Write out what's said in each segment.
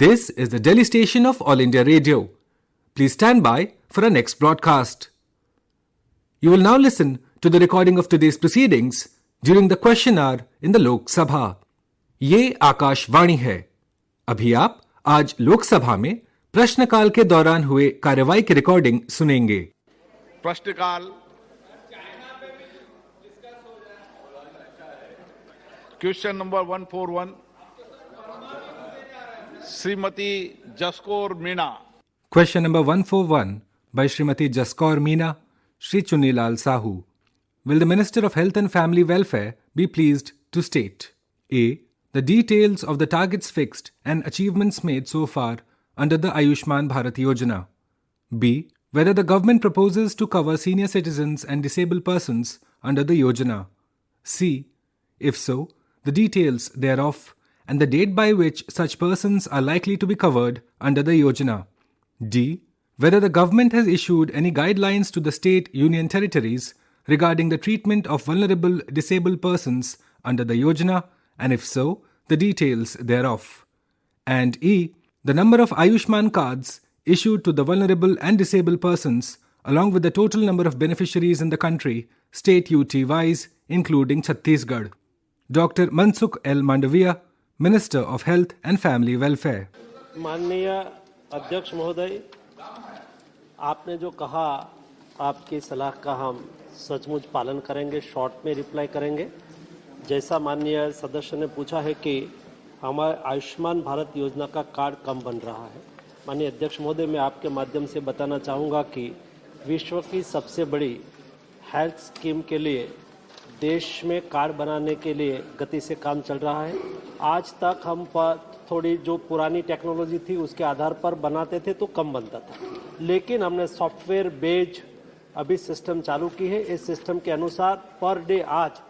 This is the Delhi station of All India Radio. Please stand by for our next broadcast. You will now listen to the recording of today's proceedings during the question hour in the Lok Sabha. ये आकाशवाणी है। अभी आप आज लोकसभा में प्रश्नकाल के दौरान हुए कार्यवाही की रिकॉर्डिंग सुनेंगे। प्रश्नकाल question number 141 Shrimati Jaskaur Meena. Question number 141 by Srimati Jaskaur Meena, Shri Chunnilal Sahu. Will the Minister of Health and Family Welfare be pleased to state A. The details of the targets fixed and achievements made so far under the Ayushman Bharat Yojana. B. Whether the government proposes to cover senior citizens and disabled persons under the Yojana. C. If so, the details thereof and the date by which such persons are likely to be covered under the Yojana. D. Whether the government has issued any guidelines to the state union territories regarding the treatment of vulnerable disabled persons under the Yojana, and if so, the details thereof. And E. The number of Ayushman cards issued to the vulnerable and disabled persons, along with the total number of beneficiaries in the country, state UT-wise, including Chhattisgarh. Dr. Mansukh L. Mandaviya, Minister of Health and Family Welfare. माननीय अध्यक्ष महोदय, आपने जो कहा आपकी सलाह का हम सचमुच पालन करेंगे, शॉर्ट में रिप्लाई करेंगे। जैसा माननीय सदस्य ने पूछा है कि हमारे आयुष्मान भारत योजना का कार्ड कम बन रहा है। माननीय अध्यक्ष महोदय, मैं आपके माध्यम से बताना चाहूँगा कि विश्व की सबसे बड़ी हेल्थ स्कीम के लिए देश में कार्ड बनाने के लिए गति से काम चल रहा है। आज तक हम थोड़ी जो पुरानी टेक्नोलॉजी थी उसके आधार पर बनाते थे तो कम बनता था, लेकिन हमने सॉफ्टवेयर बेस्ड अभी सिस्टम चालू की है। इस सिस्टम के अनुसार पर डे आज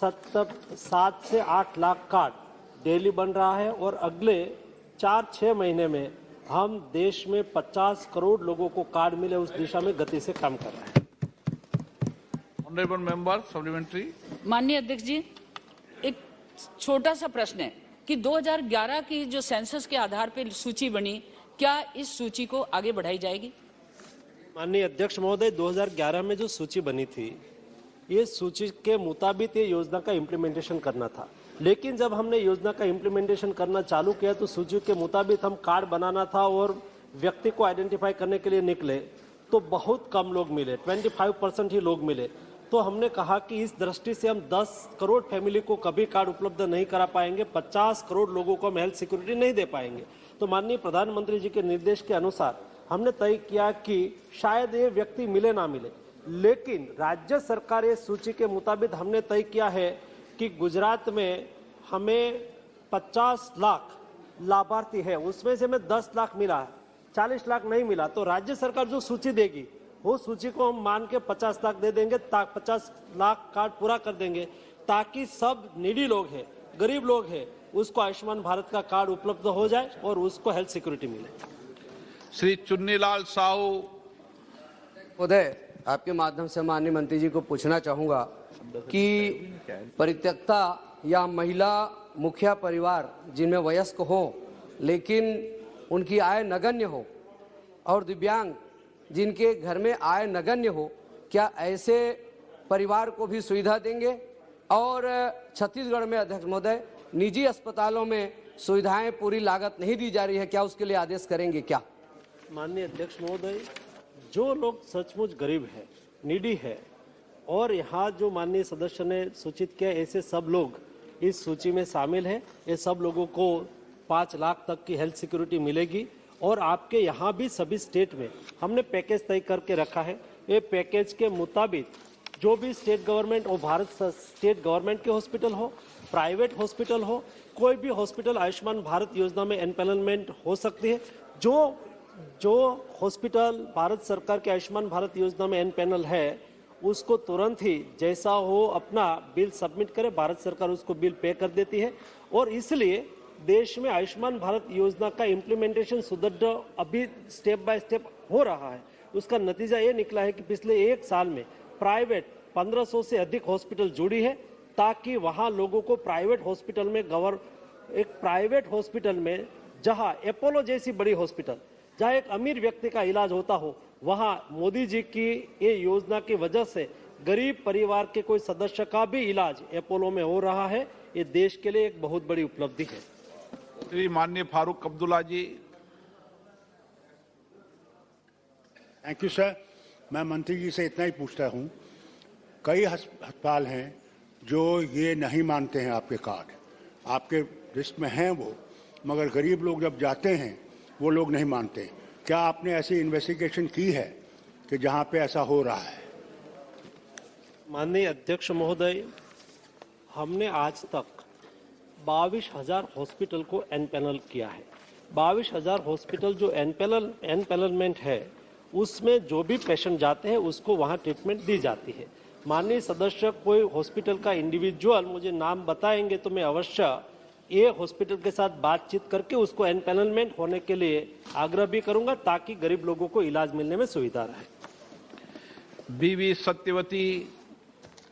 7 से 8 लाख कार्ड डेली बन रहा है और अगले 4-6 महीने में हम देश में 50 करोड़ लोगों को कार्ड मिले उस दिशा में गति से काम कर रहे हैं। Honourable member supplementary. माननीय अध्यक्ष जी, एक छोटा सा प्रश्न है कि 2011 की जो सेंसस के आधार पर सूची बनी, क्या इस सूची को आगे बढ़ाई जाएगी? माननीय अध्यक्ष महोदय, 2011 में जो सूची बनी थी, ये सूची के मुताबिक ये योजना का इम्प्लीमेंटेशन करना था, लेकिन जब हमने योजना का इम्प्लीमेंटेशन करना चालू किया तो सूची के मुताबिक हम कार्ड बनाना था और व्यक्ति को आइडेंटिफाई करने के लिए निकले तो बहुत कम लोग मिले, 25% ही लोग मिले। तो हमने कहा कि इस दृष्टि से हम 10 करोड़ फैमिली को कभी कार्ड उपलब्ध नहीं करा पाएंगे, 50 करोड़ लोगों को हम हेल्थ सिक्योरिटी नहीं दे पाएंगे। तो माननीय प्रधानमंत्री जी के निर्देश के अनुसार हमने तय किया कि शायद ये व्यक्ति मिले ना मिले, लेकिन राज्य सरकार ये सूची के मुताबिक हमने तय किया है कि गुजरात में हमें 50 लाख लाभार्थी है, उसमें से हमें 10 लाख मिला है, 40 लाख नहीं मिला। तो राज्य सरकार जो सूची देगी वो सूची को हम मान के 50 लाख दे देंगे, 50 लाख कार्ड पूरा कर देंगे ताकि सब नीडी लोग हैं, गरीब लोग हैं, उसको आयुष्मान भारत का कार्ड उपलब्ध हो जाए और उसको हेल्थ सिक्योरिटी मिले। श्री चुन्नीलाल साहू। महोदय, आपके माध्यम से माननीय मंत्री जी को पूछना चाहूंगा कि परित्यक्ता या महिला मुखिया परिवार जिनमें वयस्क हो लेकिन उनकी आय नगण्य हो और दिव्यांग जिनके घर में आय नगण्य हो, क्या ऐसे परिवार को भी सुविधा देंगे? और छत्तीसगढ़ में अध्यक्ष महोदय निजी अस्पतालों में सुविधाएं पूरी लागत नहीं दी जा रही है, क्या उसके लिए आदेश करेंगे क्या? माननीय अध्यक्ष महोदय, जो लोग सचमुच गरीब है, नीडी है और यहाँ जो माननीय सदस्य ने सूचित किया, ऐसे सब लोग इस सूची में शामिल है। ये सब लोगों को 5 लाख तक की हेल्थ सिक्योरिटी मिलेगी और आपके यहाँ भी सभी स्टेट में हमने पैकेज तय करके रखा है। ये पैकेज के मुताबिक जो भी स्टेट गवर्नमेंट और भारत स्टेट गवर्नमेंट के हॉस्पिटल हो, प्राइवेट हॉस्पिटल हो, कोई भी हॉस्पिटल आयुष्मान भारत योजना में एनपैनलमेंट हो सकती है। जो हॉस्पिटल भारत सरकार के आयुष्मान भारत योजना में एनपैनल है उसको तुरंत ही जैसा हो अपना बिल सबमिट करे, भारत सरकार उसको बिल पे कर देती है। और इसलिए देश में आयुष्मान भारत योजना का इम्प्लीमेंटेशन सुदृढ़ अभी स्टेप बाय स्टेप हो रहा है। उसका नतीजा ये निकला है कि पिछले 1 साल में प्राइवेट 1500 से अधिक हॉस्पिटल जुड़ी है ताकि वहां लोगों को प्राइवेट हॉस्पिटल में जहां अपोलो जैसी बड़ी हॉस्पिटल, जहां एक अमीर व्यक्ति का इलाज होता हो, वहां मोदी जी की ये योजना की वजह से गरीब परिवार के कोई सदस्य का भी इलाज अपोलो में हो रहा है। ये देश के लिए एक बहुत बड़ी उपलब्धि है। श्री माननीय Farooq Abdullah ji. Thank you sir. मैं मंत्री जी से इतना ही पूछता हूं, कई अस्पताल हैं जो ये नहीं मानते हैं आपके कार्ड, आपके लिस्ट में हैं वो, मगर गरीब लोग जब जाते हैं वो लोग नहीं मानते। क्या आपने ऐसी इन्वेस्टिगेशन की है कि जहां पे ऐसा हो रहा है? माननीय अध्यक्ष महोदय, हमने आज तक 22,000 हॉस्पिटल को एनपैनल किया है। 22,000 हॉस्पिटल जो एनपैनलमेंट है, उसमें जो भी पेशेंट जाते हैं उसको वहां ट्रीटमेंट दी जाती है। माननीय सदस्य कोई हॉस्पिटल का इंडिविजुअल मुझे नाम बताएंगे तो मैं अवश्य ये हॉस्पिटल के साथ बातचीत करके उसको एनपैनलमेंट होने के लिए आग्रह भी करूंगा, ताकि गरीब लोगों को इलाज मिलने में सुविधा रहे। बीवी सत्यवती,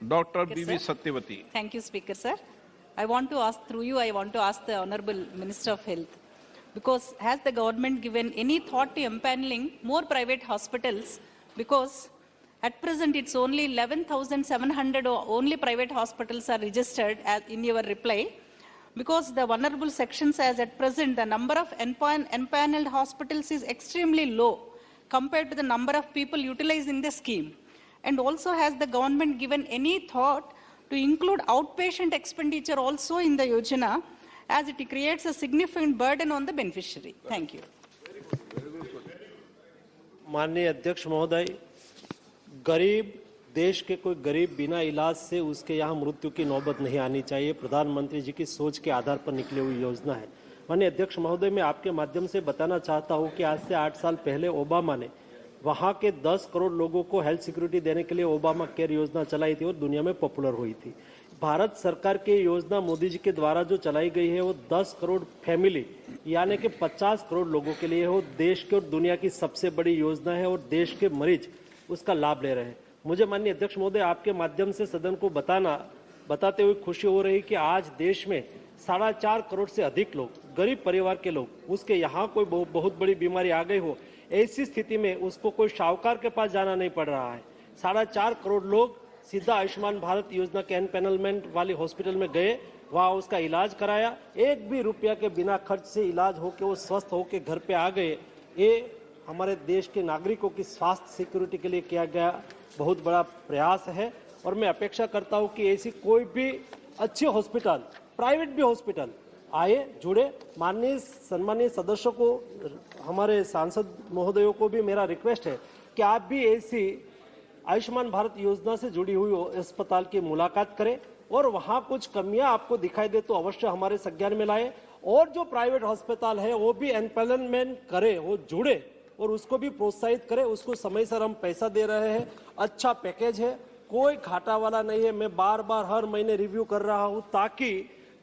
डॉक्टर बीवी Satyavati. Thank you, Speaker, sir. I want to ask, through you, I want to ask the Honorable Minister of Health, because has the government given any thought to empaneling more private hospitals? Because at present it's only 11,700 only private hospitals are registered, as in your reply. Because the vulnerable section says at present the number of empaneled hospitals is extremely low compared to the number of people utilizing the scheme. And also, has the government given any thought to include outpatient expenditure also in the Yojana, as it creates a significant burden on the beneficiary? Thank you. माननीय अध्यक्ष महोदय, गरीब देश के कोई गरीब बिना इलाज से उसके यहाँ मृत्यु की नौबत नहीं आनी चाहिए। प्रधानमंत्री जी की सोच के आधार पर निकली हुई योजना है। माननीय अध्यक्ष महोदय, मैं आपके माध्यम से बताना चाहता हूँ कि आज से 8 साल पहले ओबामा ने वहाँ के 10 करोड़ लोगों को हेल्थ सिक्योरिटी देने के लिए ओबामा केयर योजना चलाई थी और दुनिया में पॉपुलर हुई थी। भारत सरकार की योजना मोदी जी के द्वारा जो चलाई गई है वो 10 करोड़ फैमिली यानी कि 50 करोड़ लोगों के लिए हो। देश के और दुनिया की सबसे बड़ी योजना है और देश के मरीज उसका लाभ ले रहे हैं। मुझे माननीय अध्यक्ष महोदय आपके माध्यम से सदन को बताते हुए खुशी हो रही कि आज देश में 4.5 करोड़ से अधिक लोग, गरीब परिवार के लोग, उसके यहाँ कोई बहुत बड़ी बीमारी आ गई हो, ऐसी स्थिति में उसको कोई शाहूकार के पास जाना नहीं पड़ रहा है। 4.5 करोड़ लोग सीधा आयुष्मान भारत योजना के एनपैनलमेंट वाली हॉस्पिटल में गए, वहाँ उसका इलाज कराया, एक भी रुपया के बिना खर्च से इलाज होके वो स्वस्थ होके घर पे आ गए। ये हमारे देश के नागरिकों की स्वास्थ्य सिक्योरिटी के लिए किया गया बहुत बड़ा प्रयास है और मैं अपेक्षा करता हूँ कि ऐसी कोई भी अच्छे हॉस्पिटल, प्राइवेट भी हॉस्पिटल आए, जुड़े। माननीय सम्मानीय सदस्यों को, हमारे सांसद महोदयों को भी मेरा रिक्वेस्ट है कि आप भी ऐसी आयुष्मान भारत योजना से जुड़ी हुई अस्पताल की मुलाकात करें और वहां कुछ कमियां आपको दिखाई दे तो अवश्य हमारे संज्ञान में लाए और जो प्राइवेट अस्पताल है वो भी एनपैनलमेंट करे, वो जुड़े और उसको भी प्रोत्साहित करें। उसको समय से हम पैसा दे रहे हैं, अच्छा पैकेज है, कोई घाटा वाला नहीं है। मैं बार बार हर महीने रिव्यू कर रहा हूं ताकि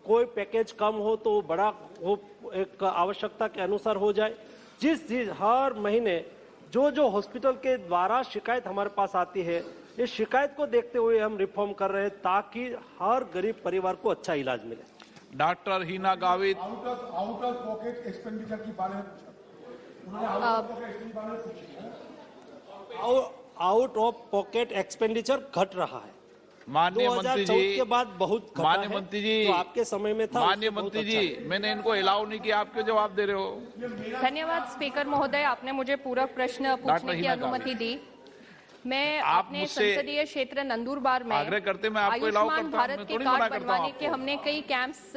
कोई पैकेज कम हो तो बड़ा हो, एक आवश्यकता के अनुसार हो जाए। जिस हर महीने जो हॉस्पिटल के द्वारा शिकायत हमारे पास आती है, इस शिकायत को देखते हुए हम रिफॉर्म कर रहे हैं ताकि हर गरीब परिवार को अच्छा इलाज मिले। Doctor Hina Gavit. Out of pocket expenditure की बारे में आउट ऑफ पॉकेट एक्सपेंडिचर घट रहा है। माननीय मंत्री जी के बाद बहुत घटा माननीय है, मंत्री जी तो आपके समय में था। माननीय मंत्री जी, मैंने इनको अलाउ नहीं किया, आप क्यों जवाब दे रहे हो? धन्यवाद स्पीकर महोदय, आपने मुझे पूरक प्रश्न पूछने की अनुमति दी। मैं अपने संसदीय क्षेत्र नंदूरबार में आग्रह करते मैं आपको अलाउ करता आयुष्मान हूं, भारत मैं के थोड़ी मना कार्ड करता हूं बनवाने के आपको। हमने कई कैंप्स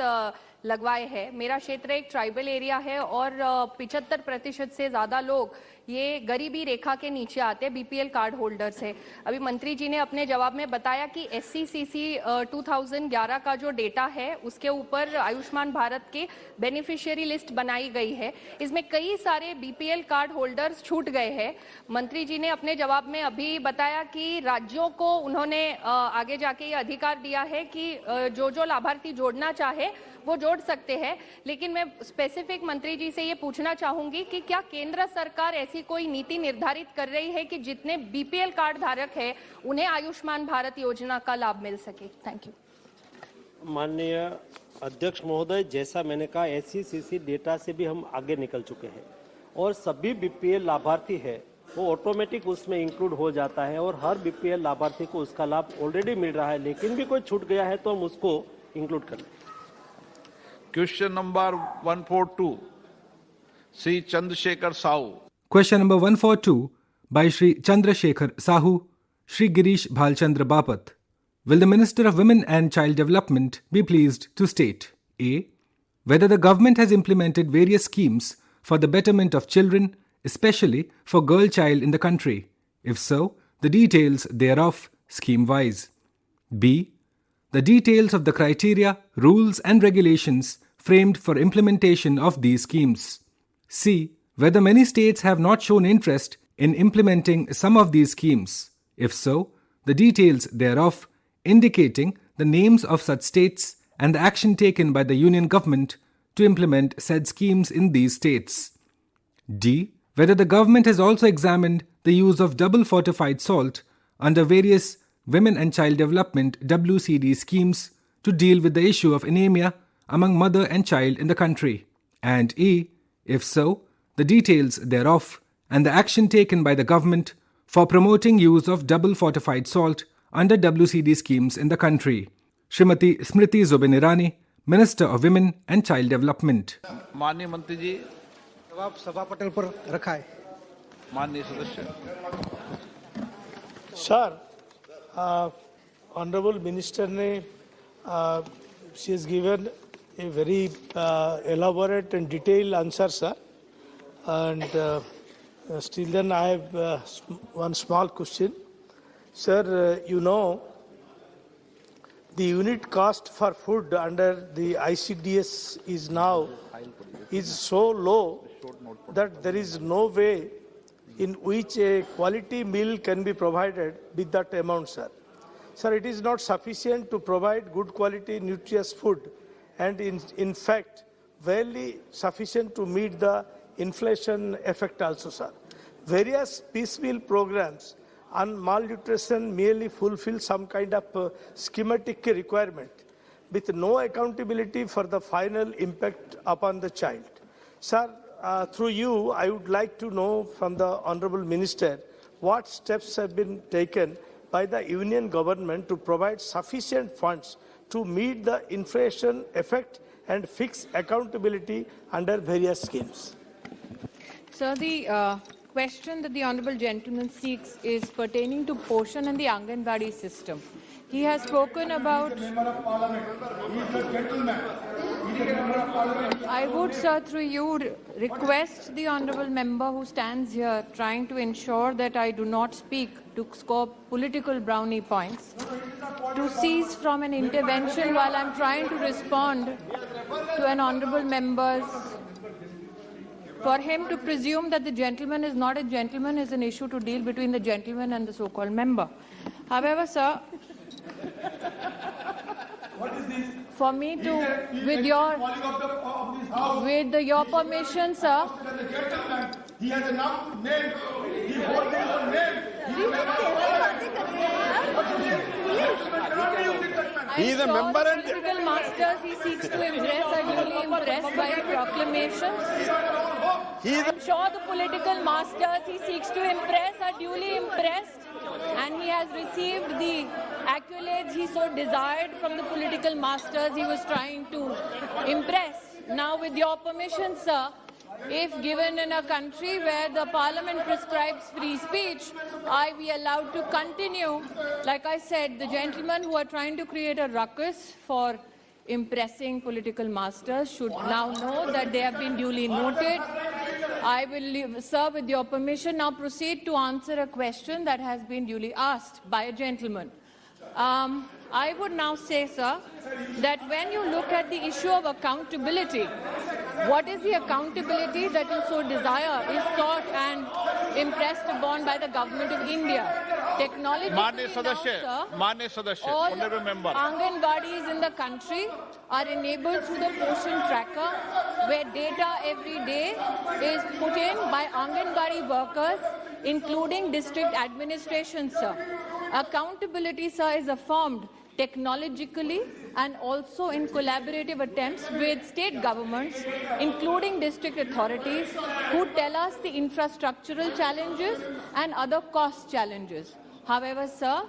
लगवाए हैं। मेरा क्षेत्र एक ट्राइबल एरिया है और 75% से ज्यादा लोग ये गरीबी रेखा के नीचे आते हैं, बीपीएल कार्ड होल्डर्स है। अभी मंत्री जी ने अपने जवाब में बताया कि SCCC 2011 का जो डेटा है उसके ऊपर आयुष्मान भारत के बेनिफिशियरी लिस्ट बनाई गई है। इसमें कई सारे बीपीएल कार्ड होल्डर्स छूट गए हैं। मंत्री जी ने अपने जवाब में अभी बताया कि राज्यों को उन्होंने आगे जाके ये अधिकार दिया है कि जो लाभार्थी जोड़ना चाहे वो जोड़ सकते हैं। लेकिन मैं स्पेसिफिक मंत्री जी से ये पूछना चाहूंगी कि क्या केंद्र सरकार ऐसी कोई नीति निर्धारित कर रही है कि जितने बीपीएल कार्ड धारक है उन्हें आयुष्मान भारत योजना का लाभ मिल सके? Thank you. माननीय अध्यक्ष महोदय, जैसा मैंने कहा, SCCC डेटा से भी हम आगे निकल चुके हैं और सभी BPL लाभार्थी है वो ऑटोमेटिक उसमें इंक्लूड हो जाता है और हर BPL लाभार्थी को उसका लाभ ऑलरेडी मिल रहा है, लेकिन भी कोई छूट गया है तो हम उसको इंक्लूड कर लें। Question number 142 Shri Chandrashekhar Sahu. Question number 142 by Shri Chandrasekhar Sahu, Shri Girish Bhalchandra Bapat. Will the Minister of Women and Child Development be pleased to state A. Whether the government has implemented various schemes for the betterment of children, especially for girl child in the country? If so, the details thereof scheme-wise. B. The details of the criteria, rules and regulations framed for implementation of these schemes. C. Whether many states have not shown interest in implementing some of these schemes. If so, the details thereof, indicating the names of such states and the action taken by the union government to implement said schemes in these states. D. Whether the government has also examined the use of double fortified salt under various women and child development WCD schemes to deal with the issue of anemia among mother and child in the country. And E. If so, the details thereof and the action taken by the government for promoting use of double fortified salt under WCD schemes in the country. Srimati Smriti Zubin Irani, Minister of Women and Child Development. माननीय मंत्री जी, जवाब सभा पटल पर रखा है। माननीय सदस्य। सर, ऑनरेबल मिनिस्टर ने she has given a very elaborate and detailed answer, sir. And still then I have one small question. Sir, you know, the unit cost for food under the ICDS is so low that there is no way in which a quality meal can be provided with that amount, sir. Sir, it is not sufficient to provide good quality nutritious food, and in fact, barely sufficient to meet the inflation effect also, sir. Various piecemeal programs on malnutrition merely fulfill some kind of schematic requirement with no accountability for the final impact upon the child. Sir, through you, I would like to know from the Honorable Minister what steps have been taken by the Union government to provide sufficient funds to meet the inflation effect and fix accountability under various schemes. Sir, the question that the Honourable Gentleman seeks is pertaining to Poshan and the Anganwadi system. He has spoken about... I would, sir, through you, request the Honourable Member who stands here trying to ensure that I do not speak to score political brownie points to cease from an intervention while I'm trying to respond to an Honourable Member's... For him to presume that the gentleman is not a gentleman is an issue to deal between the gentleman and the so-called member. However, sir, for me to, with your permission, sir. He has enough name. He holds his name. He is a member and political masters he seeks to impress are duly impressed by proclamations. I'm sure the political masters he seeks to impress are duly impressed, and he has received the accolades he so desired from the political masters he was trying to impress. Now, with your permission, sir, if given in a country where the parliament prescribes free speech, I be allowed to continue. Like I said, the gentlemen who are trying to create a ruckus for impressing political masters should now know that they have been duly noted. I will, sir, with your permission, now proceed to answer a question that has been duly asked by a gentleman. I would now say, sir, that when you look at the issue of accountability, what is the accountability that you so desire is sought and impressed upon by the government of India? Technology. माननीय सदस्य, all honorable member. Anganwadis in the country are enabled through the Poshan tracker, where data every day is put in by Anganwadi workers, including district administration, sir. Accountability, sir, is affirmed technologically and also in collaborative attempts with state governments, including district authorities, who tell us the infrastructural challenges and other cost challenges. However, sir,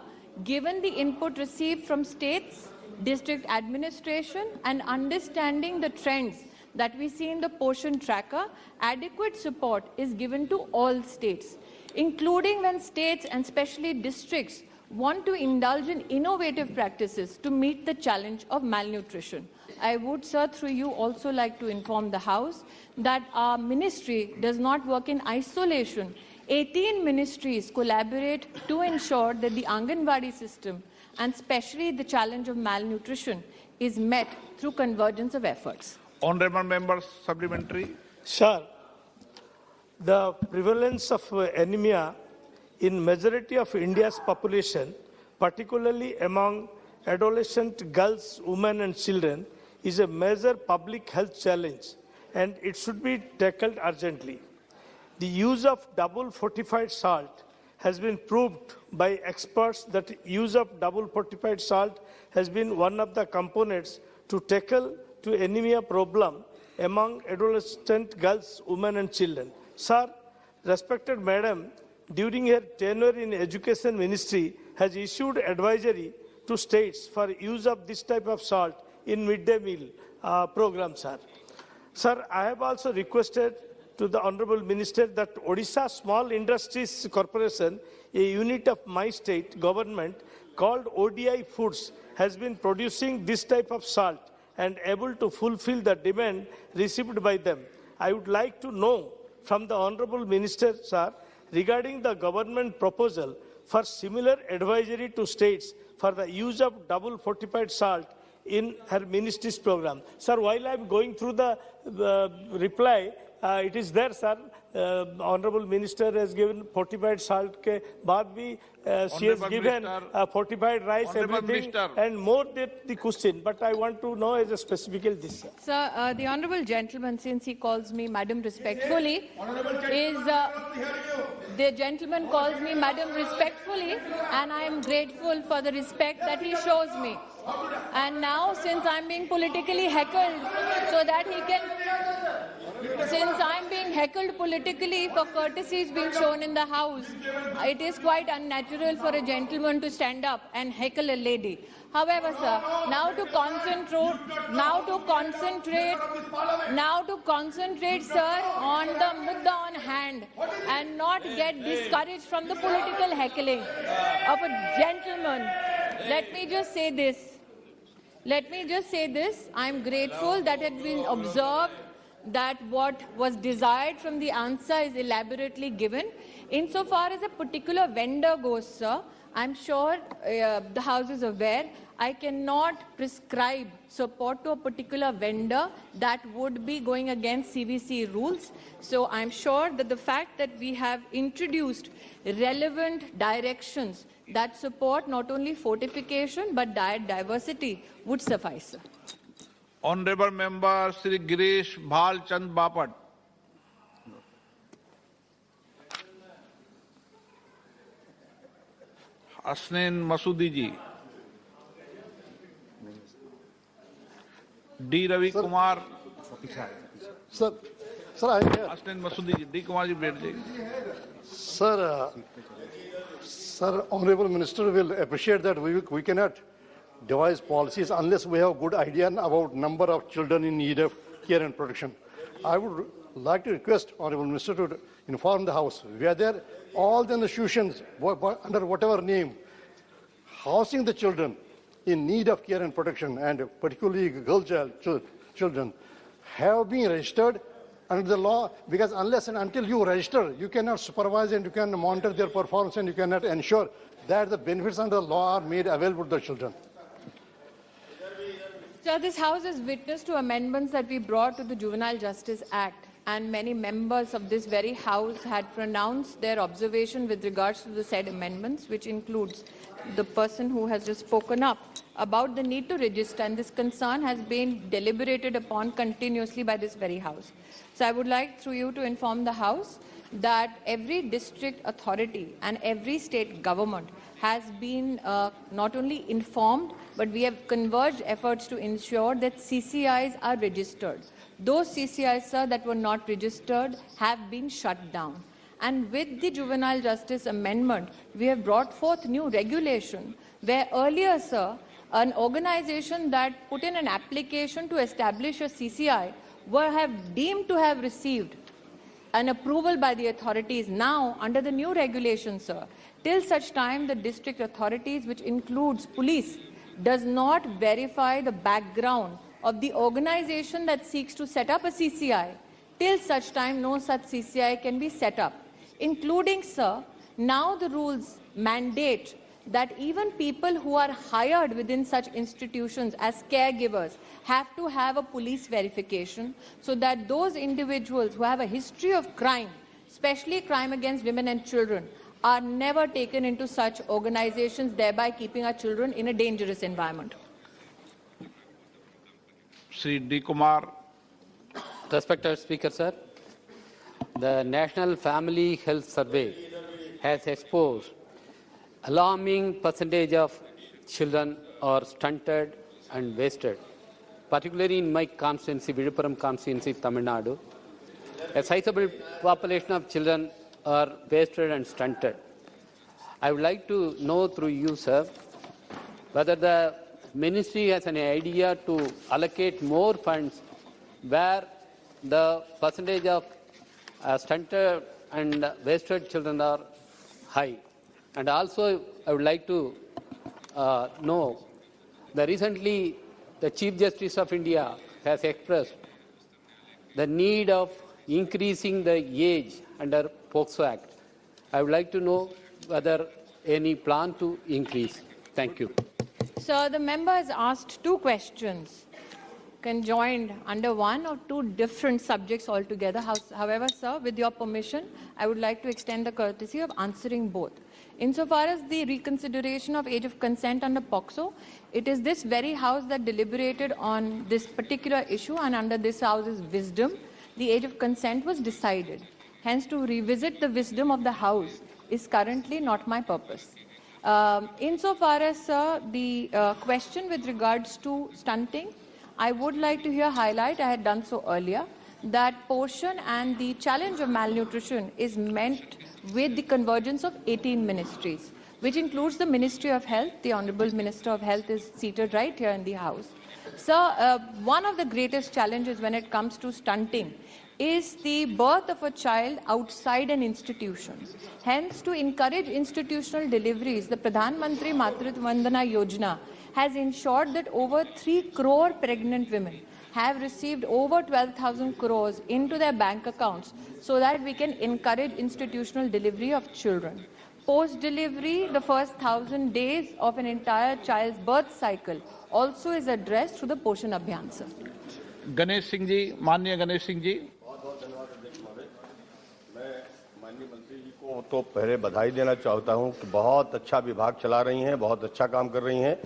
given the input received from states, district administration, and understanding the trends that we see in the Poshan Tracker, adequate support is given to all states, including when states and especially districts want to indulge in innovative practices to meet the challenge of malnutrition. I would, sir, through you also like to inform the House that our ministry does not work in isolation. 18 ministries collaborate to ensure that the Anganwadi system and especially the challenge of malnutrition is met through convergence of efforts. Honourable members, supplementary. Sir, the prevalence of anemia in majority of India's population, particularly among adolescent girls, women and children, is a major public health challenge and it should be tackled urgently. The use of double fortified salt has been proved by experts that use of double fortified salt has been one of the components to tackle to anemia problem among adolescent girls, women and children. Sir, respected madam, during her tenure in Education Ministry, has issued advisory to states for use of this type of salt in midday meal programs, sir. Sir, I have also requested to the Honourable Minister that Odisha Small Industries Corporation, a unit of my state government called ODI Foods, has been producing this type of salt and able to fulfill the demand received by them. I would like to know from the Honourable Minister, sir, regarding the government proposal for similar advisory to states for the use of double fortified salt in her ministry's program. Sir, while I am going through the reply, it is there, sir. Honourable Minister has given fortified salt ke baad bhi she has given fortified rice, everything, and more than the question. But I want to know as a specific this, sir. Sir, the Honourable Gentleman, since he calls me Madam respectfully, the gentleman calls me Madam respectfully, and I am grateful for the respect that he shows me. And now, since I'm being politically heckled, so that he can... Since I'm being heckled politically for courtesies being shown in the House, it is quite unnatural for a gentleman to stand up and heckle a lady. However, sir, now to concentrate, sir, on the mudda on hand and not get discouraged from the political heckling of a gentleman. Let me just say this. I'm grateful that it has been observed that what was desired from the answer is elaborately given. Insofar as a particular vendor goes, sir, I'm sure the House is aware, I cannot prescribe support to a particular vendor that would be going against CVC rules. So I'm sure that the fact that we have introduced relevant directions that support not only fortification but diet diversity would suffice, sir. Honourable Member Shri Girish Bhal Chand Bapat. Hasnain Masoodi ji. D. Ravi Kumar. Sir, I am here. Hasnain Masoodi ji. D. Kumar ji, बैठ जाइए. Sir, Honourable Minister will appreciate that we cannot devise policies unless we have a good idea about number of children in need of care and protection. I would like to request Honourable Minister to inform the House whether all the institutions, under whatever name, housing the children in need of care and protection, and particularly girl children, have been registered under the law, because unless and until you register, you cannot supervise and you cannot monitor their performance and you cannot ensure that the benefits under the law are made available to the children. Sir, this House is witness to amendments that we brought to the Juvenile Justice Act, and many members of this very House had pronounced their observation with regards to the said amendments, which includes the person who has just spoken up about the need to register, and this concern has been deliberated upon continuously by this very House. So I would like through you to inform the House that every district authority and every state government has been not only informed, but we have converged efforts to ensure that CCIs are registered. Those CCIs, sir, that were not registered have been shut down. And with the Juvenile Justice Amendment, we have brought forth new regulation where earlier, sir, an organization that put in an application to establish a CCI were deemed to have received an approval by the authorities. Now, under the new regulations, sir, till such time the district authorities, which includes police, does not verify the background of the organization that seeks to set up a CCI, till such time no such CCI can be set up. Including, sir, now the rules mandate that even people who are hired within such institutions as caregivers have to have a police verification, so that those individuals who have a history of crime, especially crime against women and children, are never taken into such organizations, thereby keeping our children in a dangerous environment. Shri D. Kumar. Respected Speaker, sir, the National Family Health Survey has exposed alarming percentage of children are stunted and wasted, particularly in my constituency, Viluppuram constituency, Tamil Nadu. A sizable population of children are wasted and stunted. I would like to know through you, sir, whether the Ministry has an idea to allocate more funds where the percentage of stunted and wasted children are high. And also, I would like to know that recently the Chief Justice of India has expressed the need of increasing the age under POCSO Act. I would like to know whether any plan to increase. Thank you. Sir, the member has asked two questions conjoined under one or two different subjects altogether. However, sir, with your permission, I would like to extend the courtesy of answering both. Insofar as the reconsideration of age of consent under POCSO, it is this very House that deliberated on this particular issue, and under this House's wisdom, the age of consent was decided. Hence, to revisit the wisdom of the House is currently not my purpose. Insofar as, sir, the question with regards to stunting, I would like to highlight, I had done so earlier, that portion and the challenge of malnutrition is meant with the convergence of 18 ministries, which includes the Ministry of Health. The Honourable Minister of Health is seated right here in the House. Sir, one of the greatest challenges when it comes to stunting is the birth of a child outside an institution. Hence, to encourage institutional deliveries, the Pradhan Mantri Matritva Vandana Yojana has ensured that over 3 crore pregnant women have received over 12,000 crores into their bank accounts so that we can encourage institutional delivery of children. Post-delivery, the first 1,000 days of an entire child's birth cycle also is addressed through the Poshan Abhiyan, sir. Ganesh Singh ji, Manya Ganesh Singh ji. माननीय मंत्री जी को तो पहले बधाई देना चाहता हूं कि बहुत अच्छा विभाग चला रही हैं, बहुत अच्छा काम कर रही हैं।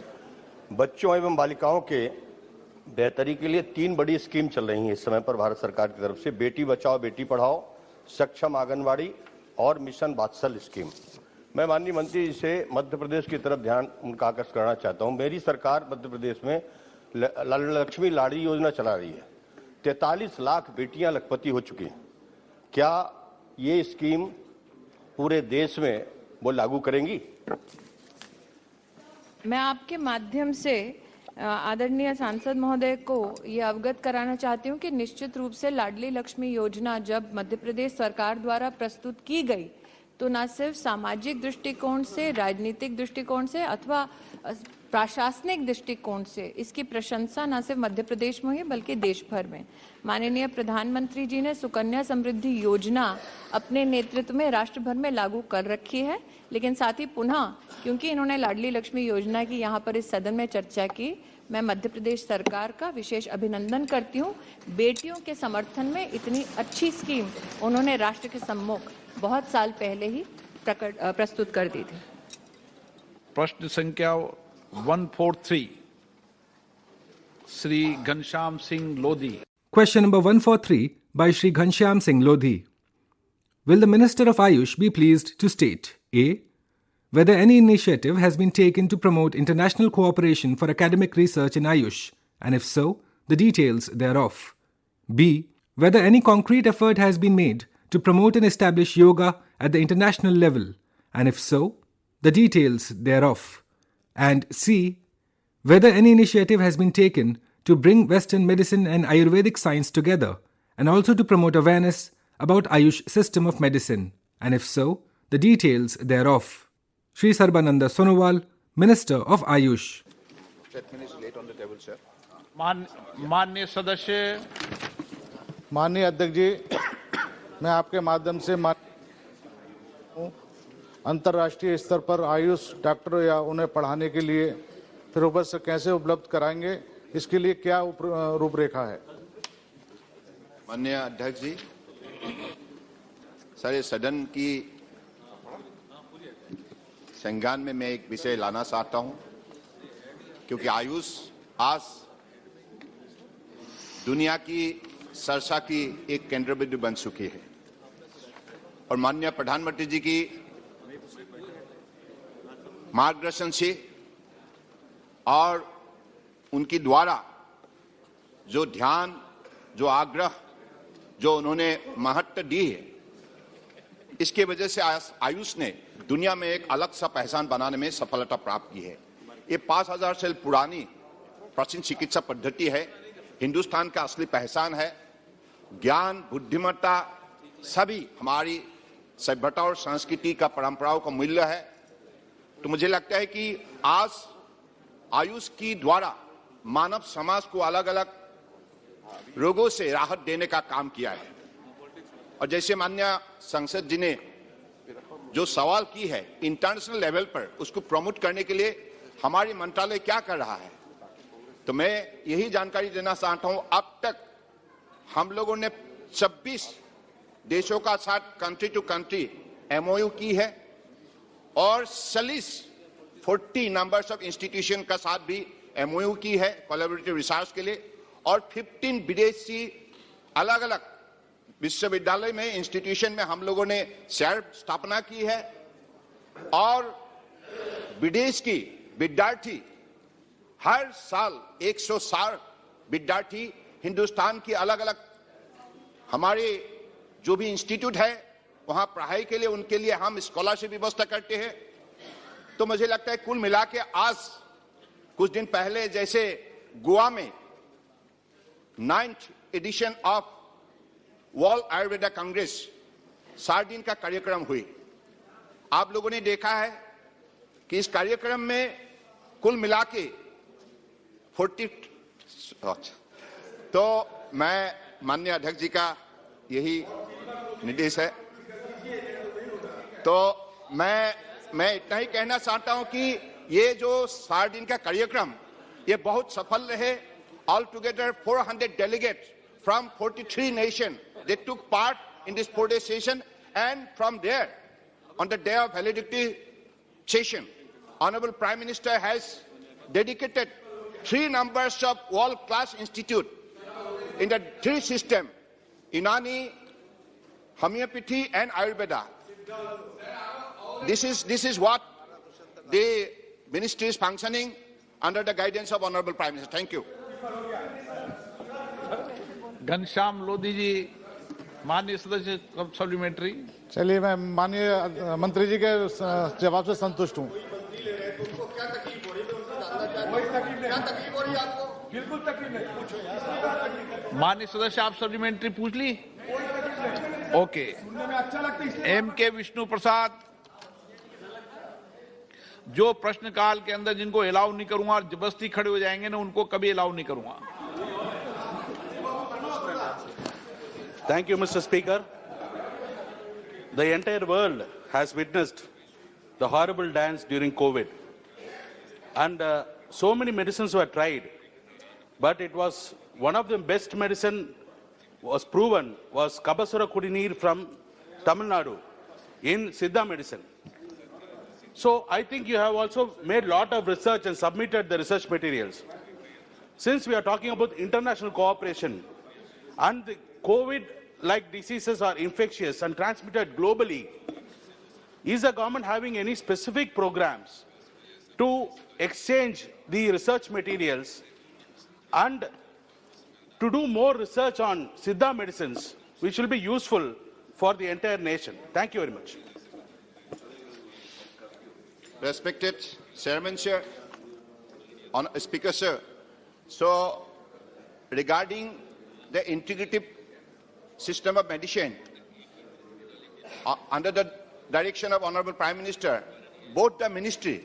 बच्चों एवं बालिकाओं के बेहतरी के लिए 3 बड़ी स्कीम चल रही हैं इस समय पर भारत सरकार की तरफ से, बेटी बचाओ बेटी पढ़ाओ, सक्षम आंगनवाड़ी और मिशन वात्सल स्कीम। मैं माननीय मंत्री जी से मध्य प्रदेश की तरफ ध्यान उनका आकर्षित करना चाहता हूं। मेरी सरकार मध्य प्रदेश में लक्ष्मी लाड़ी योजना चला रही है। 43 लाख बेटियां लखपति हो चुकी हैं। क्या ये स्कीम पूरे देश में वो लागू करेंगी? मैं आपके माध्यम से आदरणीय सांसद महोदय को ये अवगत कराना चाहती हूँ कि निश्चित रूप से लाडली लक्ष्मी योजना जब मध्य प्रदेश सरकार द्वारा प्रस्तुत की गई तो न सिर्फ सामाजिक दृष्टिकोण से, राजनीतिक दृष्टिकोण से अथवा प्रशासनिक दृष्टिकोण से इसकी प्रशंसा न सिर्फ मध्य प्रदेश में हुई बल्कि देश भर में। माननीय प्रधानमंत्री जी ने सुकन्या समृद्धि योजना अपने नेतृत्व में राष्ट्र भर में लागू कर रखी है, लेकिन साथ ही पुनः क्योंकि इन्होंने लाडली लक्ष्मी योजना की यहाँ पर इस सदन में चर्चा की, मैं मध्य प्रदेश सरकार का विशेष अभिनंदन करती हूँ। बेटियों के समर्थन में इतनी अच्छी स्कीम उन्होंने राष्ट्र के सम्मुख बहुत साल पहले ही प्रस्तुत कर दी थी। प्रश्न संख्या 143, Shri Ghanshyam Singh Lodhi. Question number 143 by Shri Ghanshyam Singh Lodhi. Will the Minister of Ayush be pleased to state A. Whether any initiative has been taken to promote international cooperation for academic research in Ayush, and if so, the details thereof. B. Whether any concrete effort has been made to promote and establish yoga at the international level, and if so, the details thereof. And C. Whether any initiative has been taken to bring Western medicine and Ayurvedic science together, and also to promote awareness about Ayush system of medicine, and if so, the details thereof. Shri Sarbananda Sonowal, Minister of Ayush. माननीय सदस्य, माननीय अध्यक्ष जी, मैं आपके माध्यम से अंतर्राष्ट्रीय स्तर पर आयुष डॉक्टर या उन्हें पढ़ाने के लिए प्रोफेसर कैसे उपलब्ध कराएंगे, इसके लिए क्या रूपरेखा है? माननीय अध्यक्ष जी, सारे सदन की संज्ञान में मैं एक विषय लाना चाहता हूं, क्योंकि आयुष आज दुनिया की चर्चा की एक केंद्र बिंदु बन चुकी है और माननीय प्रधानमंत्री जी की मार्गदर्शन से और उनकी द्वारा जो ध्यान, जो आग्रह, जो उन्होंने महत्व दी है, इसके वजह से आयुष ने दुनिया में एक अलग सा पहचान बनाने में सफलता प्राप्त की है। ये 5000 साल पुरानी प्राचीन चिकित्सा पद्धति है, हिंदुस्तान का असली पहचान है। ज्ञान, बुद्धिमत्ता सभी हमारी सभ्यता और संस्कृति का, परंपराओं का मूल्य है। तो मुझे लगता है कि आज आयुष की द्वारा मानव समाज को अलग अलग रोगों से राहत देने का काम किया है। और जैसे माननीय संसद जी ने जो सवाल की है, इंटरनेशनल लेवल पर उसको प्रमोट करने के लिए हमारी मंत्रालय क्या कर रहा है, तो मैं यही जानकारी देना चाहता हूं। अब तक हम लोगों ने 26 देशों का साथ कंट्री टू कंट्री MOU की है और 40 नंबर्स ऑफ इंस्टीट्यूशन का साथ भी MOU की है कोलैबोरेटिव रिसर्च के लिए, और 15 विदेशी अलग अलग विश्वविद्यालय में, इंस्टीट्यूशन में हम लोगों ने शहर स्थापना की है। और विदेश की विद्यार्थी हर साल 160 विद्यार्थी हिंदुस्तान की अलग अलग हमारे जो भी इंस्टीट्यूट है वहां पढ़ाई के लिए, उनके लिए हम स्कॉलरशिप व्यवस्था करते हैं। तो मुझे लगता है कुल मिला के आज कुछ दिन पहले जैसे गोवा में 9th edition of world Ayurveda congress 7 दिन का कार्यक्रम हुई। आप लोगों ने देखा है कि इस कार्यक्रम में कुल मिला के 40। तो मैं माननीय अध्यक्ष जी का यही निर्देश है। तो मैं इतना ही कहना चाहता हूं कि ये जो 7 दिन का कार्यक्रम ये बहुत सफल रहे। All together 400 delegates from 43 nations they took part in this 4-day session, and from there on the day of validity session Honorable Prime Minister has dedicated 3 numbers of world-class institute in the 3 systems: Unani, homeopathy and Ayurveda. This is what the ministry is functioning under the guidance of Honorable Prime Minister. Thank you. Ghanshyam Lodhi ji, माननीय सदस्य supplementary. चलिए, मैं माननीय मंत्री जी के जवाब से संतुष्ट हूँ। माननीय सदस्य, आप सप्लीमेंट्री पूछ ली? ओके। MK विष्णु प्रसाद, जो प्रश्नकाल के अंदर जिनको अलाउ नहीं करूंगा और जबरदस्ती खड़े हो जाएंगे ना, उनको कभी अलाउ नहीं करूंगा। Thank you, Mr. Speaker. The entire world has witnessed the horrible dance during COVID. And so many medicines were tried. But it was one of the best medicine was proven was Kabasura Kudineer from Tamil Nadu in Siddha medicine. So I think you have also made a lot of research and submitted the research materials. Since we are talking about international cooperation and the COVID like diseases are infectious and transmitted globally, is the government having any specific programs to exchange the research materials and to do more research on Siddha medicines, which will be useful for the entire nation? Thank you very much. Respected Chairman, Sir, Speaker, Sir. So, regarding the integrative system of medicine, under the direction of Honorable Prime Minister, both the Ministry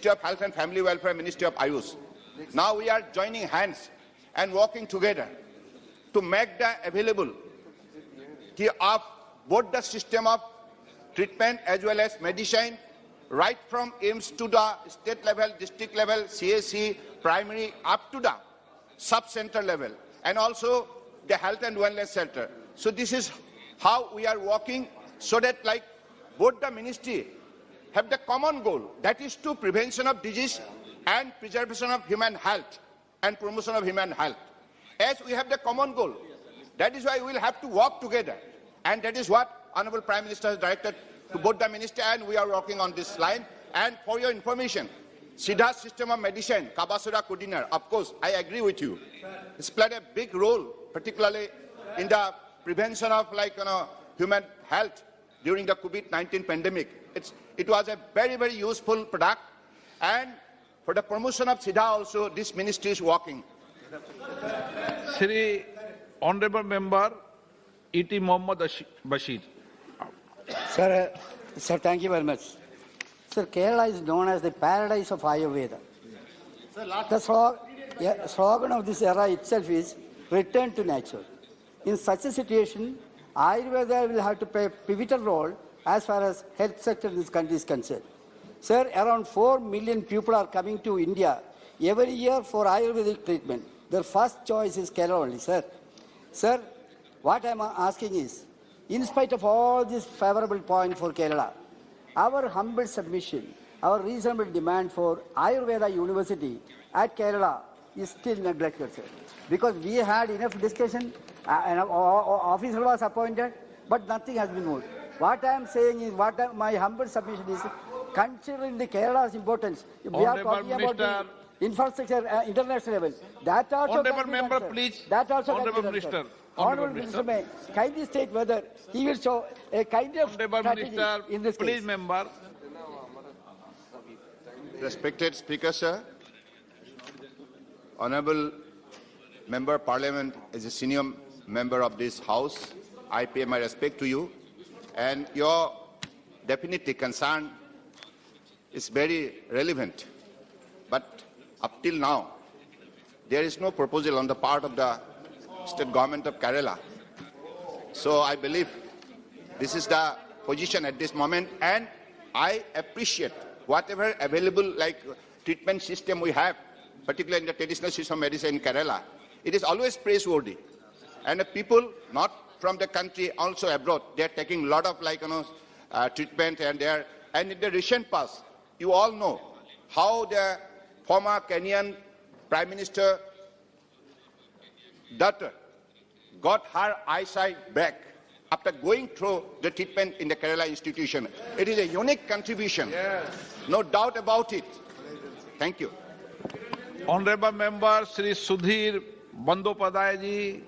of Health and Family Welfare, Ministry of Ayush, now we are joining hands and working together to make the availability of both the system of treatment as well as medicine, right from AIMS to the state level, district level, CSC, primary, up to the sub-center level, and also the health and wellness center. So this is how we are working, so that like both the ministry have the common goal, that is to prevention of disease and preservation of human health and promotion of human health. As we have the common goal, that is why we will have to work together, and that is what Honorable Prime Minister has directed to both the minister, and we are working on this line. And for your information, Siddha system of medicine, Kabasura Kudinar, of course, I agree with you. It's played a big role, particularly in the prevention of human health during the COVID-19 pandemic. It was a very, very useful product, and for the promotion of Siddha also, this ministry is working. Shri Honorable Member E.T. Mohammad Bashir. Sir, thank you very much. Sir, Kerala is known as the paradise of Ayurveda. The slogan of this era itself is return to nature. In such a situation, Ayurveda will have to play a pivotal role as far as health sector in this country is concerned. Sir, around 4 million people are coming to India every year for Ayurvedic treatment. Their first choice is Kerala only, sir. Sir, what I am asking is, in spite of all these favorable points for Kerala, our humble submission, our reasonable demand for Ayurveda University at Kerala is still neglected, sir. Because we had enough discussion, an officer was appointed, but nothing has been moved. What I am saying is, my humble submission is, considering the Kerala's importance, we are talking about the infrastructure, international level. That also Honorable Member, please. That also Honorable Minister. Honorable Minister may kindly state whether he will show a kind of strategy in this please, case. Member. Respected Speaker, Sir, Honorable Member Parliament, as a senior member of this House, I pay my respect to you, and your definitely concern is very relevant. But up till now, there is no proposal on the part of the State Government of Kerala. So I believe this is the position at this moment, and I appreciate whatever available treatment system we have, particularly in the traditional system of medicine in Kerala. It is always praiseworthy, and the people not from the country, also abroad, they are taking a lot of treatment, and in the recent past, you all know how the former Kenyan Prime Minister daughter got her eyesight back after going through the treatment in the Kerala institution. It is a unique contribution, no doubt about it. Thank you. Honorable Member Shri Sudhir Bandyopadhyay ji.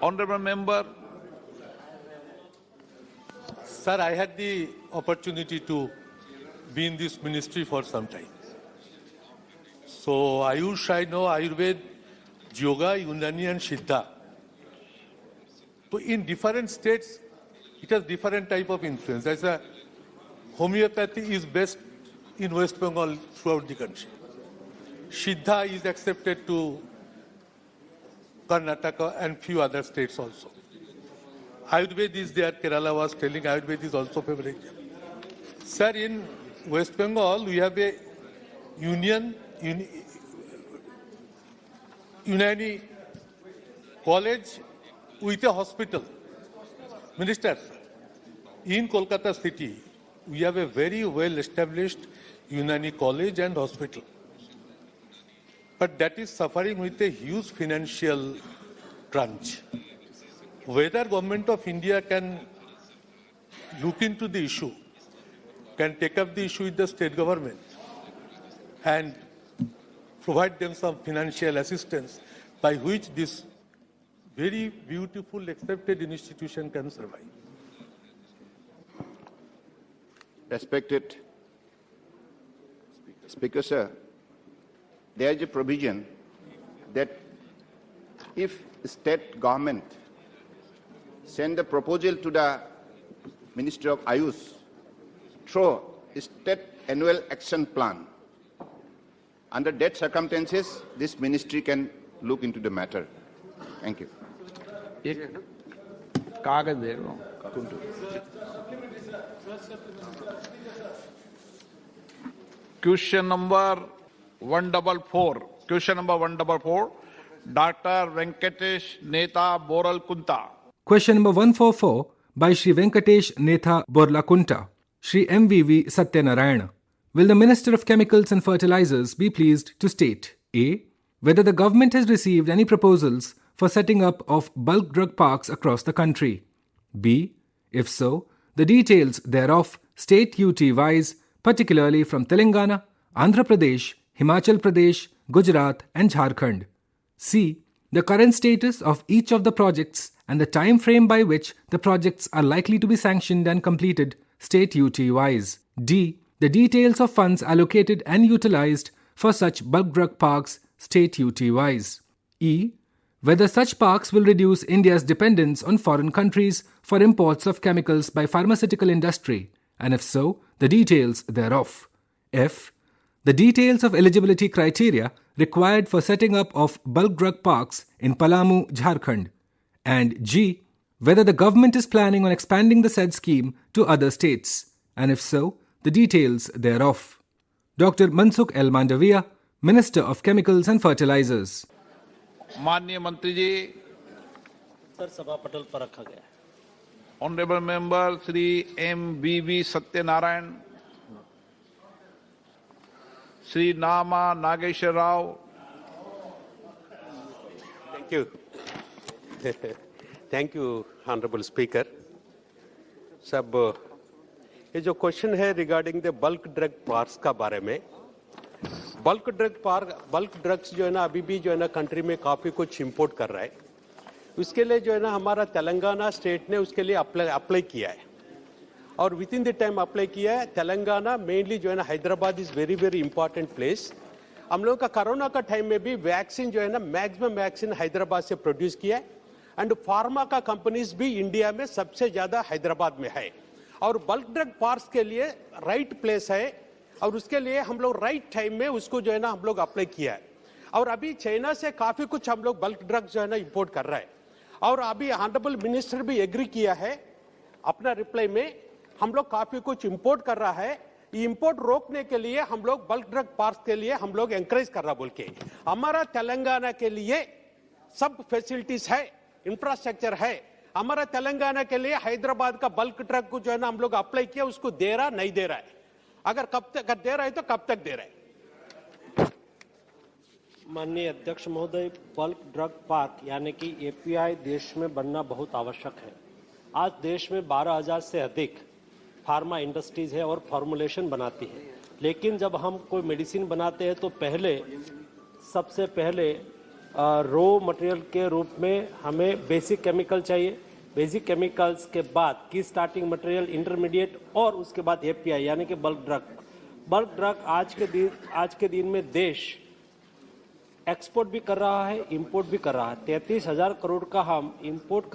Honorable Member. Sir, I had the opportunity to be in this ministry for some time. So Ayush, I know Ayurveda, Yoga, Unani and Siddha. So in different states, it has different type of influence. As a homeopathy is best in West Bengal throughout the country. Siddha is accepted to Karnataka and few other states also. Ayurveda is there, Kerala was telling Ayurveda is also favored. Sir, in West Bengal, we have a Unani college with a hospital. Minister, in Kolkata city, we have a very well-established Unani college and hospital. But that is suffering with a huge financial crunch. whether Government of India can look into the issue, can take up the issue with the state government and provide them some financial assistance by which this very beautiful accepted institution can survive. Respected Speaker, sir, there is a provision that if state government send a proposal to the Ministry of Ayush through state annual action plan, under that circumstances, this ministry can look into the matter. Thank you. कागज दे रहा हूँ. Question number 144. Question number 144. Dr. Venkatesh Netha Boral Kunta. Question number 144 by Shri Venkatesh Netha Borlakunta. Shri MVV Satyanarayana. Will the Minister of Chemicals and Fertilizers be pleased to state A. Whether the government has received any proposals for setting up of bulk drug parks across the country. B. If so, the details thereof state UT-wise, particularly from Telangana, Andhra Pradesh, Himachal Pradesh, Gujarat and Jharkhand. C. The current status of each of the projects and the time frame by which the projects are likely to be sanctioned and completed state UT-wise. D. The details of funds allocated and utilized for such bulk drug parks state UT-wise. E. Whether such parks will reduce India's dependence on foreign countries for imports of chemicals by pharmaceutical industry, and if so, the details thereof. F. The details of eligibility criteria required for setting up of bulk drug parks in Palamu, Jharkhand. And G. Whether the government is planning on expanding the said scheme to other states, and if so, the details thereof. Dr. Mansukh L. Mandaviya, Minister of Chemicals and Fertilizers. माननीय मंत्री जी, sir सभा पटल पर रखा गया है. Honourable member Shri MVV Satyanarayana, Shri Nama Nageswara Rao. Thank you. Thank you honourable speaker. सब ये जो क्वेश्चन है regarding the bulk drug parks का बारे में, बल्क ड्रग्स जो है ना अभी भी जो है ना कंट्री में काफी कुछ इंपोर्ट कर रहा है. उसके लिए जो है ना हमारा तेलंगाना स्टेट ने उसके लिए अप्लाई किया है और with in the time apply किया है. तेलंगाना मेनली जो है ना Hyderabad is very very important place. हम लोगों का कोरोना का टाइम में भी वैक्सीन जो है ना मैक्सिमम वैक्सीन हैदराबाद से प्रोड्यूस किया है एंड फार्मा का कंपनीज भी इंडिया में सबसे ज्यादा हैदराबाद में है और बल्क ड्रग पार्क्स के लिए राइट प्लेस है और उसके लिए हम लोग राइट टाइम में उसको जो है ना हम लोग अप्लाई किया है. और अभी चाइना से काफी कुछ हम लोग बल्क ड्रग्स जो है ना इंपोर्ट कर रहा है और अभी ऑनरेबल मिनिस्टर भी एग्री किया है अपना रिप्लाई में. हम लोग काफी कुछ इंपोर्ट कर रहा है. इंपोर्ट रोकने के लिए हम लोग बल्क ड्रग पार्क के लिए हम लोग एंकरेज कर रहा बोल के. हमारा तेलंगाना के लिए सब फैसिलिटीज है, इंफ्रास्ट्रक्चर है. हमारा तेलंगाना के लिए हैदराबाद का बल्क ड्रग को जो है ना हम लोग अप्लाई किया, उसको दे रहा नहीं दे रहा है. अगर कब तक दे रहा है तो कब तक दे रहा है. माननीय अध्यक्ष महोदय, बल्क ड्रग पार्क यानी कि एपीआई देश में बनना बहुत आवश्यक है. आज देश में 12,000 से अधिक फार्मा इंडस्ट्रीज है और फॉर्मुलेशन बनाती है. लेकिन जब हम कोई मेडिसिन बनाते हैं तो सबसे पहले रॉ मटेरियल के रूप में हमें बेसिक केमिकल चाहिए. बेसिक केमिकल्स के बाद की स्टार्टिंग मटेरियल, इंटरमीडिएट और उसके बाद एपीआई यानी कि बल्क ड्रग. आज के दिन में देश एक्सपोर्ट भी कर रहा है, इंपोर्ट भी कर रहा है. 33,000 करोड़ का हम एक्सपोर्ट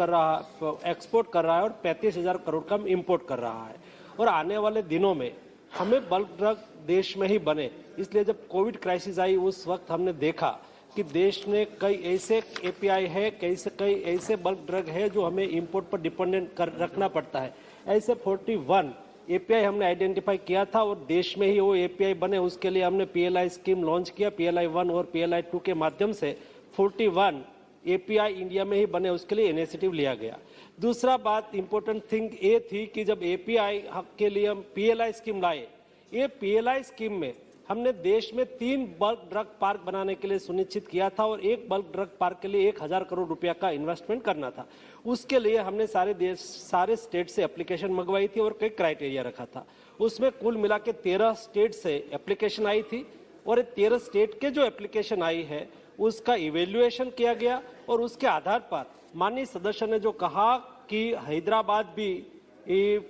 कर रहा है और 35,000 करोड़ का हम इंपोर्ट कर रहा है. और आने वाले दिनों में हमें बल्क ड्रग देश में ही बने. इसलिए जब कोविड क्राइसिस आई उस वक्त हमने देखा कि देश में कई ऐसे एपीआई है, कई ऐसे बल्क ड्रग है जो हमें इंपोर्ट पर डिपेंडेंट रखना पड़ता है. ऐसे 41 एपीआई हमने आइडेंटिफाई किया था और देश में ही वो एपीआई बने. उसके लिए हमने पीएलआई स्कीम लॉन्च किया. पीएलआई 1 और पीएलआई 2 के माध्यम से 41 एपीआई इंडिया में ही बने, उसके लिए इनिशिएटिव लिया गया. दूसरा बात इंपॉर्टेंट थिंग ये थी कि जब एपीआई के लिए हम पीएलआई स्कीम लाए, ये पीएलआई स्कीम में हमने देश में 3 बल्क ड्रग पार्क बनाने के लिए सुनिश्चित किया था और एक बल्क ड्रग पार्क के लिए 1000 करोड़ रुपया का इन्वेस्टमेंट करना था। उसके लिए हमने सारे स्टेट से एप्लीकेशन मंगवाई थी और कई क्राइटेरिया रखा था। उसमें कुल मिला के 13 स्टेट से एप्लीकेशन आई थी और 13 स्टेट के जो एप्लीकेशन आई है उसका इवेल्युएशन किया गया और उसके आधार पर माननीय सदस्य ने जो कहा कि हैदराबाद भी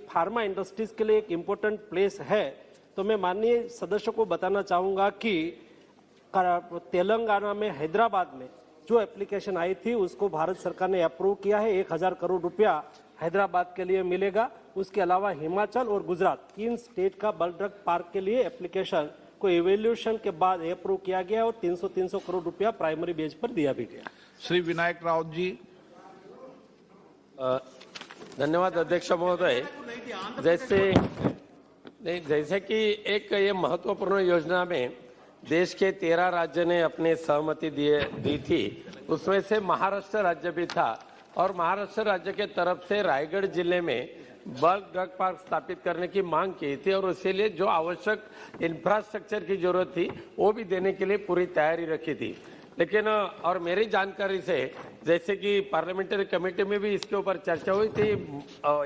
फार्मा इंडस्ट्रीज के लिए एक इम्पोर्टेंट प्लेस है, तो मैं माननीय सदस्य को बताना चाहूंगा कि तेलंगाना में हैदराबाद में जो एप्लीकेशन आई थी उसको भारत सरकार ने अप्रूव किया है। 1000 करोड़ रुपया हैदराबाद के लिए मिलेगा। उसके अलावा हिमाचल और गुजरात 3 स्टेट का बल्क ड्रग पार्क के लिए एप्लीकेशन को इवेल्यूशन के बाद अप्रूव किया गया और 300 करोड़ रुपया प्राइमरी बेस पर दिया भी गया। श्री विनायक राउत जी। धन्यवाद अध्यक्ष महोदय। जैसे कि एक ये महत्वपूर्ण योजना में देश के 13 राज्य ने अपनी सहमति दी थी, उसमें से महाराष्ट्र राज्य भी था और महाराष्ट्र राज्य के तरफ से रायगढ़ जिले में बल्क ड्रग पार्क स्थापित करने की मांग की थी और उसके लिए जो आवश्यक इंफ्रास्ट्रक्चर की जरूरत थी वो भी देने के लिए पूरी तैयारी रखी थी। लेकिन और मेरी जानकारी से जैसे कि पार्लियामेंट्री कमेटी में भी इसके ऊपर चर्चा हुई थी,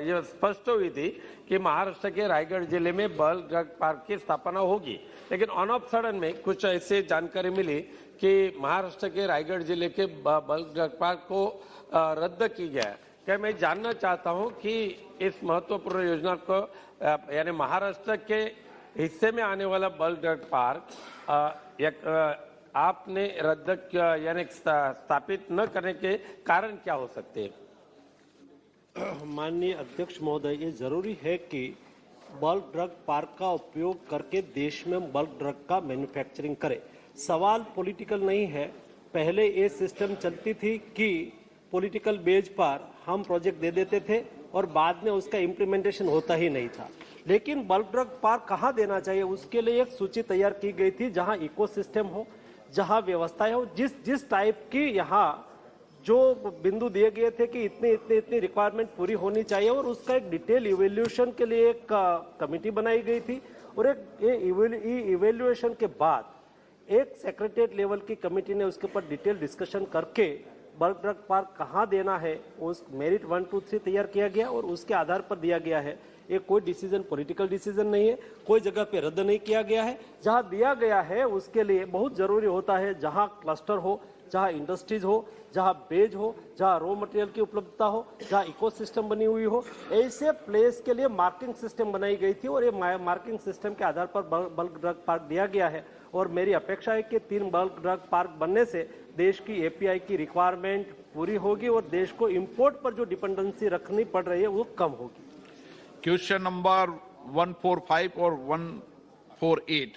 ये स्पष्ट हुई थी कि महाराष्ट्र के रायगढ़ जिले में बल्क ड्रग पार्क की स्थापना होगी। लेकिन ऑन ऑफ सडन में कुछ ऐसे जानकारी मिली कि महाराष्ट्र के रायगढ़ जिले के बल्क ड्रग पार्क को रद्द की गया। क्या मैं जानना चाहता हूं कि इस महत्वपूर्ण योजना को यानी महाराष्ट्र के हिस्से में आने वाला बल्क ड्रग पार्क आपने रद्द यानी स्थापित न करने के कारण क्या हो सकते हैं? माननीय अध्यक्ष महोदय, ये जरूरी है कि बल्क ड्रग पार्क का उपयोग करके देश में बल्क ड्रग का मैन्युफैक्चरिंग करे। सवाल पॉलिटिकल नहीं है। पहले ये सिस्टम चलती थी कि पॉलिटिकल बेस पर हम प्रोजेक्ट दे देते थे और बाद में उसका इम्प्लीमेंटेशन होता ही नहीं था। लेकिन बल्क ड्रग पार्क कहाँ देना चाहिए उसके लिए एक सूची तैयार की गई थी, जहाँ इकोसिस्टम हो, जहाँ व्यवस्थाएं हो, जिस टाइप की यहाँ जो बिंदु दिए गए थे कि इतनी रिक्वायरमेंट पूरी होनी चाहिए और उसका एक डिटेल इवेल्यूशन के लिए एक कमेटी बनाई गई थी और एक इवेल्यूएशन के बाद एक सेक्रेटरीट लेवल की कमेटी ने उसके ऊपर डिटेल डिस्कशन करके बल्क ड्रग पार्क कहाँ देना है उस मेरिट 1, 2, 3 तैयार किया गया और उसके आधार पर दिया गया है। ये कोई डिसीजन पॉलिटिकल डिसीजन नहीं है, कोई जगह पे रद्द नहीं किया गया है। जहां दिया गया है उसके लिए बहुत जरूरी होता है जहां क्लस्टर हो, जहां इंडस्ट्रीज हो, जहां बेज हो, जहां रॉ मटेरियल की उपलब्धता हो, जहां इकोसिस्टम बनी हुई हो, ऐसे प्लेस के लिए मार्किंग सिस्टम बनाई गई थी और ये मार्किंग सिस्टम के आधार पर बल्क ड्रग पार्क दिया गया है। और मेरी अपेक्षा है कि 3 बल्क ड्रग पार्क बनने से देश की एपीआई की रिक्वायरमेंट पूरी होगी और देश को इंपोर्ट पर जो डिपेंडेंसी रखनी पड़ रही है वो कम होगी। क्वेश्चन नंबर 145 और 148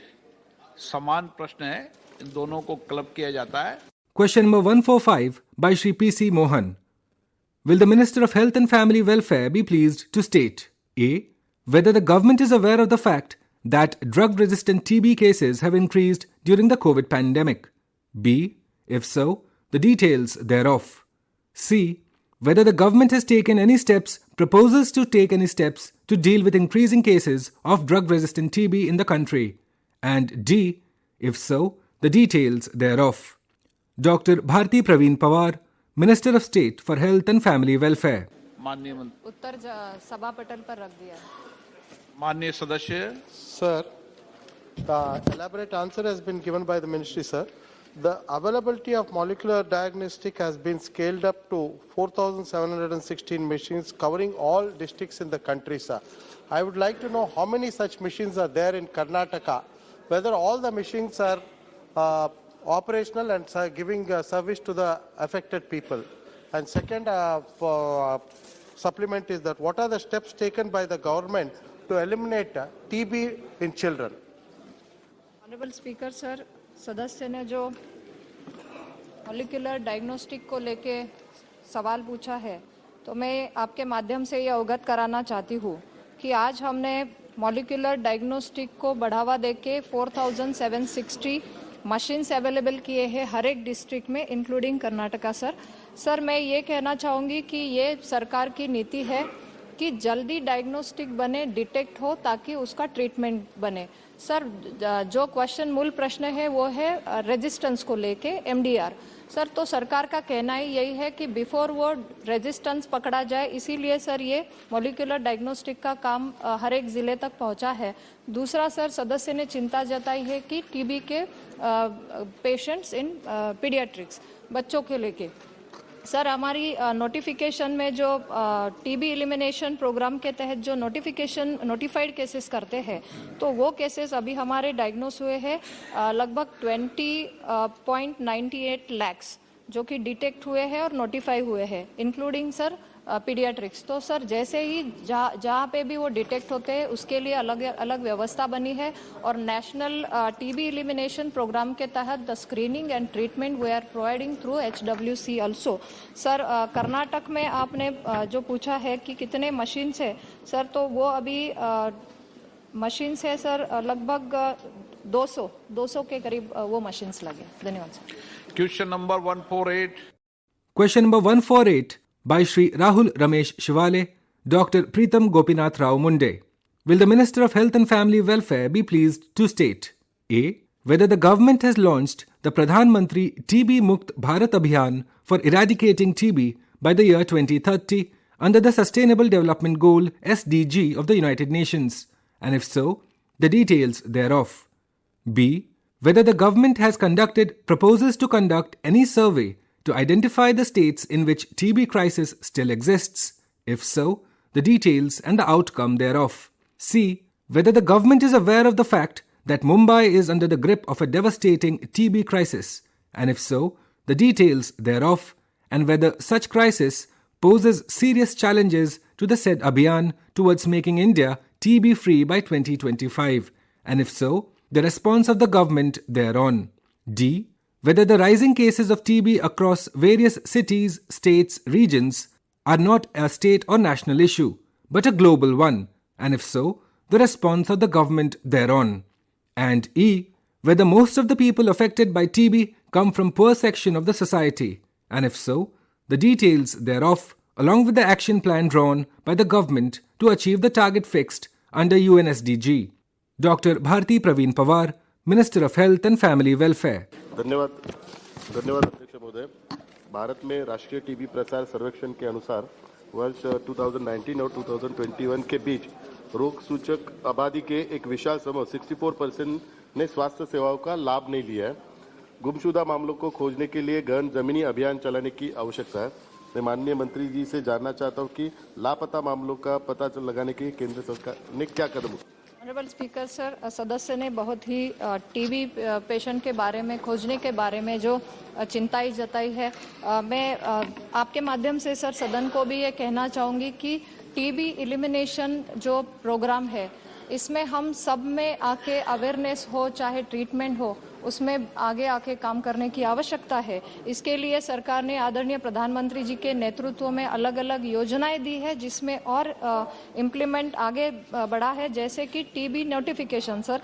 समान प्रश्न है, इन दोनों को क्लब किया जाता है। Question number 145 by Shri P.C. Mohan. Will the Minister of Health and Family Welfare be pleased to state A. Whether the government is aware of the fact that drug-resistant TB cases have increased during the COVID pandemic? B. If so, the details thereof. C. Whether the government has taken any steps, proposes to take any steps to deal with increasing cases of drug-resistant TB in the country. And D. If so, the details thereof. Dr. Bharti Praveen Pawar, Minister of State for Health and Family Welfare. माननीय उत्तर सभा पटल पर रख दिया। माननीय सदस्य। Sir, the elaborate answer has been given by the ministry, sir. The availability of molecular diagnostic has been scaled up to 4,716 machines covering all districts in the country, sir. I would like to know how many such machines are there in Karnataka, whether all the machines are operational and giving service to the affected people. And second supplement is that what are the steps taken by the government to eliminate TB in children? Honorable Speaker, sir, सदस्य ने जो molecular diagnostic को लेके सवाल पूछा है, तो मैं आपके माध्यम से ये अवगत कराना चाहती हूँ कि आज हमने मॉलिक्यूलर डायग्नोस्टिक को बढ़ावा देके 4,760 मशीन्स अवेलेबल किए हैं हर एक डिस्ट्रिक्ट में, इंक्लूडिंग कर्नाटका। सर मैं ये कहना चाहूँगी कि ये सरकार की नीति है कि जल्दी डायग्नोस्टिक बने, डिटेक्ट हो, ताकि उसका ट्रीटमेंट बने। सर जो क्वेश्चन मूल प्रश्न है वो है रेजिस्टेंस को लेके एमडीआर। सर तो सरकार का कहना ही यही है कि बिफोर वो रेजिस्टेंस पकड़ा जाए, इसीलिए सर ये मॉलिक्यूलर डायग्नोस्टिक का काम हर एक जिले तक पहुंचा है। दूसरा सर सदस्य ने चिंता जताई है कि टीबी के पेशेंट्स इन पीडियाट्रिक्स बच्चों के लेके। सर हमारी नोटिफिकेशन में जो टीबी एलिमिनेशन प्रोग्राम के तहत जो नोटिफाइड केसेस करते हैं, तो वो केसेस अभी हमारे डायग्नोस हुए हैं लगभग 20.98 लाख्स जो कि डिटेक्ट हुए हैं और नोटिफाई हुए हैं, इंक्लूडिंग सर पीडियाट्रिक्स। तो सर जैसे ही जहाँ पे भी वो डिटेक्ट होते हैं उसके लिए अलग अलग व्यवस्था बनी है और नेशनल टीबी एलिमिनेशन प्रोग्राम के तहत the screening and treatment we are providing through HWC also. Sir Karnataka में आपने जो पूछा है कि कितने मशीन्स है, सर तो वो अभी मशीन्स है सर लगभग 200 के करीब वो मशीन्स लगे। धन्यवाद sir. Question number 148। Question number 148 by Shri Rahul Ramesh Shivale, Dr. Preetam Gopinath Rao Munde. Will the Minister of Health and Family Welfare be pleased to state A. Whether the government has launched the Pradhan Mantri TB Mukt Bharat Abhiyan for eradicating TB by the year 2030 under the Sustainable Development Goal SDG of the United Nations, and if so, the details thereof. B. Whether the government has conducted proposals to conduct any survey to identify the states in which TB crisis still exists. If so, the details and the outcome thereof. C. Whether the government is aware of the fact that Mumbai is under the grip of a devastating TB crisis, and if so, the details thereof, and whether such crisis poses serious challenges to the said Abhiyan towards making India TB-free by 2025, and if so, the response of the government thereon. D. Whether the rising cases of TB across various cities, states, regions are not a state or national issue, but a global one, and if so, the response of the government thereon. And E. Whether most of the people affected by TB come from poor section of the society, and if so, the details thereof, along with the action plan drawn by the government to achieve the target fixed under UNSDG. Dr. Bharti Praveen Pawar, Minister of Health and Family Welfare. धन्यवाद अध्यक्ष महोदय। भारत में राष्ट्रीय TB प्रसार सर्वेक्षण के अनुसार वर्ष 2019 और 2021 के बीच रोग सूचक आबादी के एक विशाल समूह 64% ने स्वास्थ्य सेवाओं का लाभ नहीं लिया है। गुमशुदा मामलों को खोजने के लिए गहन जमीनी अभियान चलाने की आवश्यकता है। मैं माननीय मंत्री जी से जानना चाहता हूं कि लापता मामलों का पता लगाने के लिए केंद्र सरकार ने क्या कदम उठाए। ऑनरेबल स्पीकर सर, सदस्य ने बहुत ही टीबी पेशेंट के बारे में खोजने के बारे में जो चिंताएं जताई है, मैं आपके माध्यम से सर सदन को भी ये कहना चाहूँगी कि टीबी एलिमिनेशन जो प्रोग्राम है इसमें हम सब में आके अवेयरनेस हो, चाहे ट्रीटमेंट हो, उसमें आगे आके काम करने की आवश्यकता है। इसके लिए सरकार ने आदरणीय प्रधानमंत्री जी के नेतृत्व में अलग अलग योजनाएं दी है जिसमें और इम्प्लीमेंट आगे बढ़ा है, जैसे कि टीबी नोटिफिकेशन। सर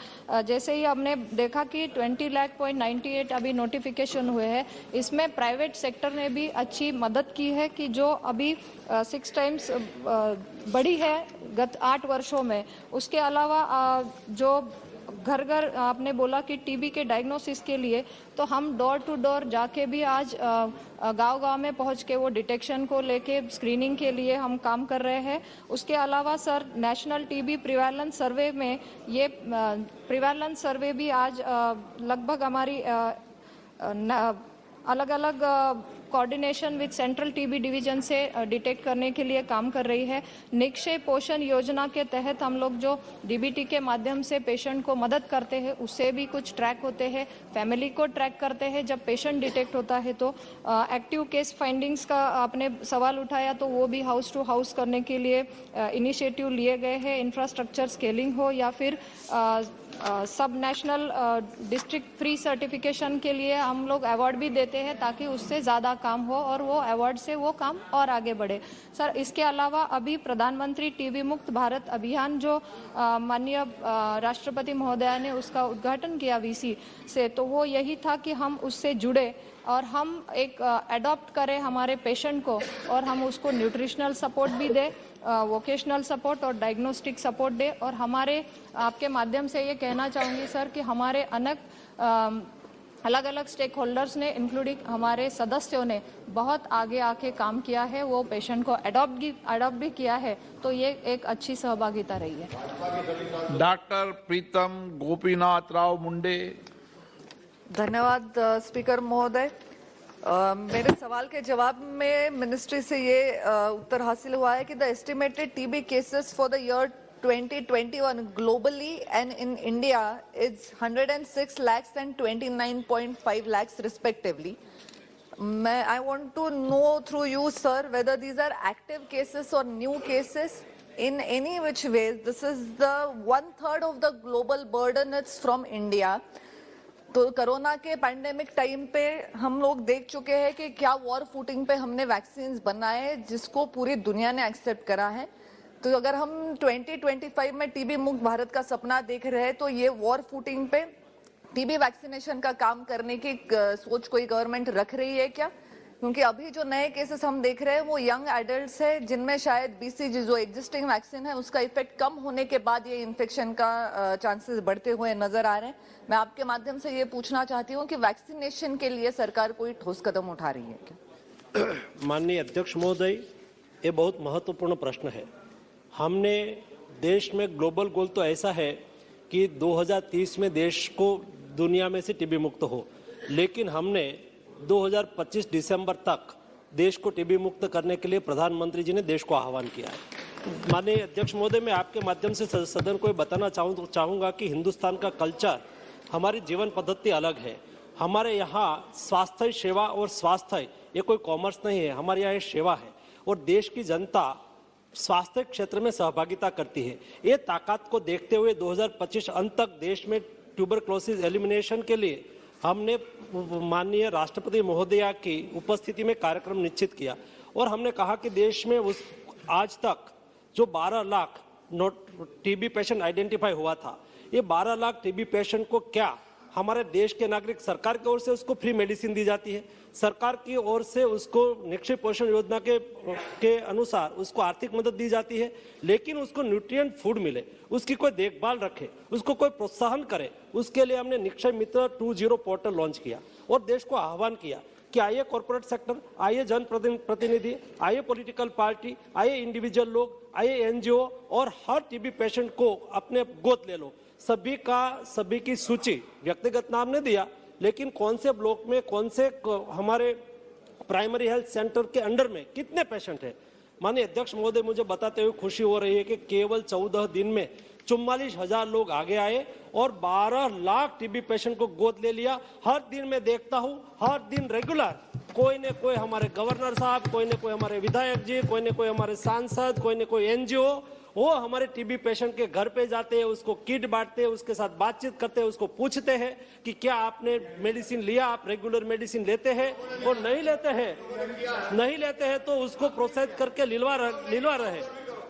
जैसे ही हमने देखा कि 20,98,000 अभी नोटिफिकेशन हुए हैं, इसमें प्राइवेट सेक्टर ने भी अच्छी मदद की है कि जो अभी 6 टाइम्स बढ़ी है गत 8 वर्षों में। उसके अलावा जो घर घर आपने बोला कि टीबी के डायग्नोसिस के लिए, तो हम डोर टू डोर जाके भी आज गांव-गांव में पहुंच के वो डिटेक्शन को लेके स्क्रीनिंग के लिए हम काम कर रहे हैं। उसके अलावा सर नेशनल टीबी प्रिवेलेंस सर्वे में ये प्रिवेलेंस सर्वे भी आज लगभग हमारी अलग अलग coordination with central TB division से डिटेक्ट करने के लिए काम कर रही है। निक्षय पोषण योजना के तहत हम लोग जो डीबीटी के माध्यम से पेशेंट को मदद करते हैं, उससे भी कुछ ट्रैक होते हैं, फैमिली को ट्रैक करते हैं। जब पेशेंट डिटेक्ट होता है तो एक्टिव केस फाइंडिंग्स का आपने सवाल उठाया, तो वो भी हाउस टू हाउस करने के लिए इनिशिएटिव लिए गए हैं। इंफ्रास्ट्रक्चर स्केलिंग हो या फिर सब नेशनल डिस्ट्रिक्ट फ्री सर्टिफिकेशन के लिए हम लोग अवार्ड भी देते हैं ताकि उससे ज़्यादा काम हो और वो अवार्ड से वो काम और आगे बढ़े। सर इसके अलावा अभी प्रधानमंत्री टीबी मुक्त भारत अभियान जो माननीय राष्ट्रपति महोदया ने उसका उद्घाटन किया वीसी से, तो वो यही था कि हम उससे जुड़े और हम एक अडॉप्ट करें हमारे पेशेंट को और हम उसको न्यूट्रिशनल सपोर्ट भी दें वोकेशनल सपोर्ट और डायग्नोस्टिक सपोर्ट दे। और हमारे आपके माध्यम से ये कहना चाहूँगी सर कि हमारे अलग अलग स्टेक होल्डर्स ने इंक्लूडिंग हमारे सदस्यों ने बहुत आगे आके काम किया है, वो पेशेंट को अडॉप्ट भी किया है, तो ये एक अच्छी सहभागिता रही है। डॉक्टर प्रीतम गोपीनाथ राव मुंडे। धन्यवाद स्पीकर महोदय। मेरे सवाल के जवाब में मिनिस्ट्री से ये उत्तर हासिल हुआ है कि the estimated TB cases for the year 2021 globally and in India is 106 lakhs and 29.5 lakhs respectively. I want to know through you, sir, whether these are active cases or new cases. In any which ways, this is the 1/3 of the global burden. It's from India. तो corona के pandemic time पे हम लोग देख चुके हैं कि क्या वॉर फूटिंग पे हमने वैक्सीन बनाए जिसको पूरी दुनिया ने एक्सेप्ट करा है। तो अगर हम 2025 में टीबी मुक्त भारत का सपना देख रहे हैं तो ये वॉर फूटिंग पे टीबी वैक्सीनेशन का काम करने की सोच कोई गवर्नमेंट रख रही है क्या? क्योंकि अभी जो नए केसेस हम देख रहे हैं वो यंग एडल्ट्स है जिनमें शायद बीसीजी जो एग्जिस्टिंग वैक्सीन है उसका इफेक्ट कम होने के बाद ये इन्फेक्शन का चांसेस बढ़ते हुए नजर आ रहे हैं। मैं आपके माध्यम से ये पूछना चाहती हूँ कि वैक्सीनेशन के लिए सरकार कोई ठोस कदम उठा रही है क्या? माननीय अध्यक्ष महोदय, ये बहुत महत्वपूर्ण प्रश्न है। हमने देश में ग्लोबल गोल तो ऐसा है कि 2030 में देश को दुनिया में से टीबी मुक्त हो, लेकिन हमने 2025 दिसंबर तक देश को टीबी मुक्त करने के लिए प्रधानमंत्री जी ने देश को आह्वान किया है। माननीय अध्यक्ष महोदय, मैं आपके माध्यम से सदन को बताना चाहूँगा कि हिंदुस्तान का कल्चर, हमारी जीवन पद्धति अलग है। हमारे यहाँ स्वास्थ्य सेवा और स्वास्थ्य ये कोई कॉमर्स नहीं है, हमारे यहाँ ये सेवा है और देश की जनता स्वास्थ्य क्षेत्र में सहभागिता करती है। ये ताकत को देखते हुए 2025 अंत तक देश में ट्यूबरक्लोसिस एलिमिनेशन के लिए हमने माननीय राष्ट्रपति महोदया की उपस्थिति में कार्यक्रम निश्चित किया और हमने कहा कि देश में आज तक जो 12 लाख टीबी पेशेंट आइडेंटिफाई हुआ था, ये 12 लाख टीबी पेशेंट को क्या हमारे देश के नागरिक, सरकार की ओर से उसको फ्री मेडिसिन दी जाती है, सरकार की ओर से उसको निश्चित पोषण योजना के अनुसार उसको आर्थिक मदद दी जाती है, लेकिन उसको न्यूट्रिएंट फूड मिले, उसकी कोई देखभाल रखे, उसको कोई प्रोत्साहन करे, उसके लिए हमने निक्षय मित्र 2.0 पोर्टल लॉन्च किया और देश को आह्वान किया कि आइए कॉर्पोरेट सेक्टर, आइए जन प्रतिनिधि, आइए पॉलिटिकल पार्टी, आइए इंडिविजुअल लोग, आइए एनजीओ और हर टीबी पेशेंट को अपने गोद ले लो। सभी की सूची व्यक्तिगत नाम ने दिया, लेकिन कौन से ब्लॉक में, कौन से हमारे प्राइमरी हेल्थ सेंटर के अंडर में कितने पेशेंट हैं। माननीय अध्यक्ष महोदय, मुझे बताते हुए खुशी हो रही है कि केवल 14 दिन में 44,000 लोग आगे आए और 12 लाख टीबी पेशेंट को गोद ले लिया। हर दिन मैं देखता हूं, हर दिन रेगुलर कोई न कोई हमारे गवर्नर साहब, कोई न कोई हमारे विधायक जी, कोई न कोई हमारे सांसद, कोई न कोई एनजीओ, वो हमारे टीबी पेशेंट के घर पे जाते हैं, उसको किट बांटते हैं, उसके साथ बातचीत करते हैं, उसको पूछते हैं कि क्या आपने मेडिसिन लिया, आप रेगुलर मेडिसिन लेते हैं, और नहीं लेते हैं तो उसको प्रोत्साहित करके लिलवा रहे।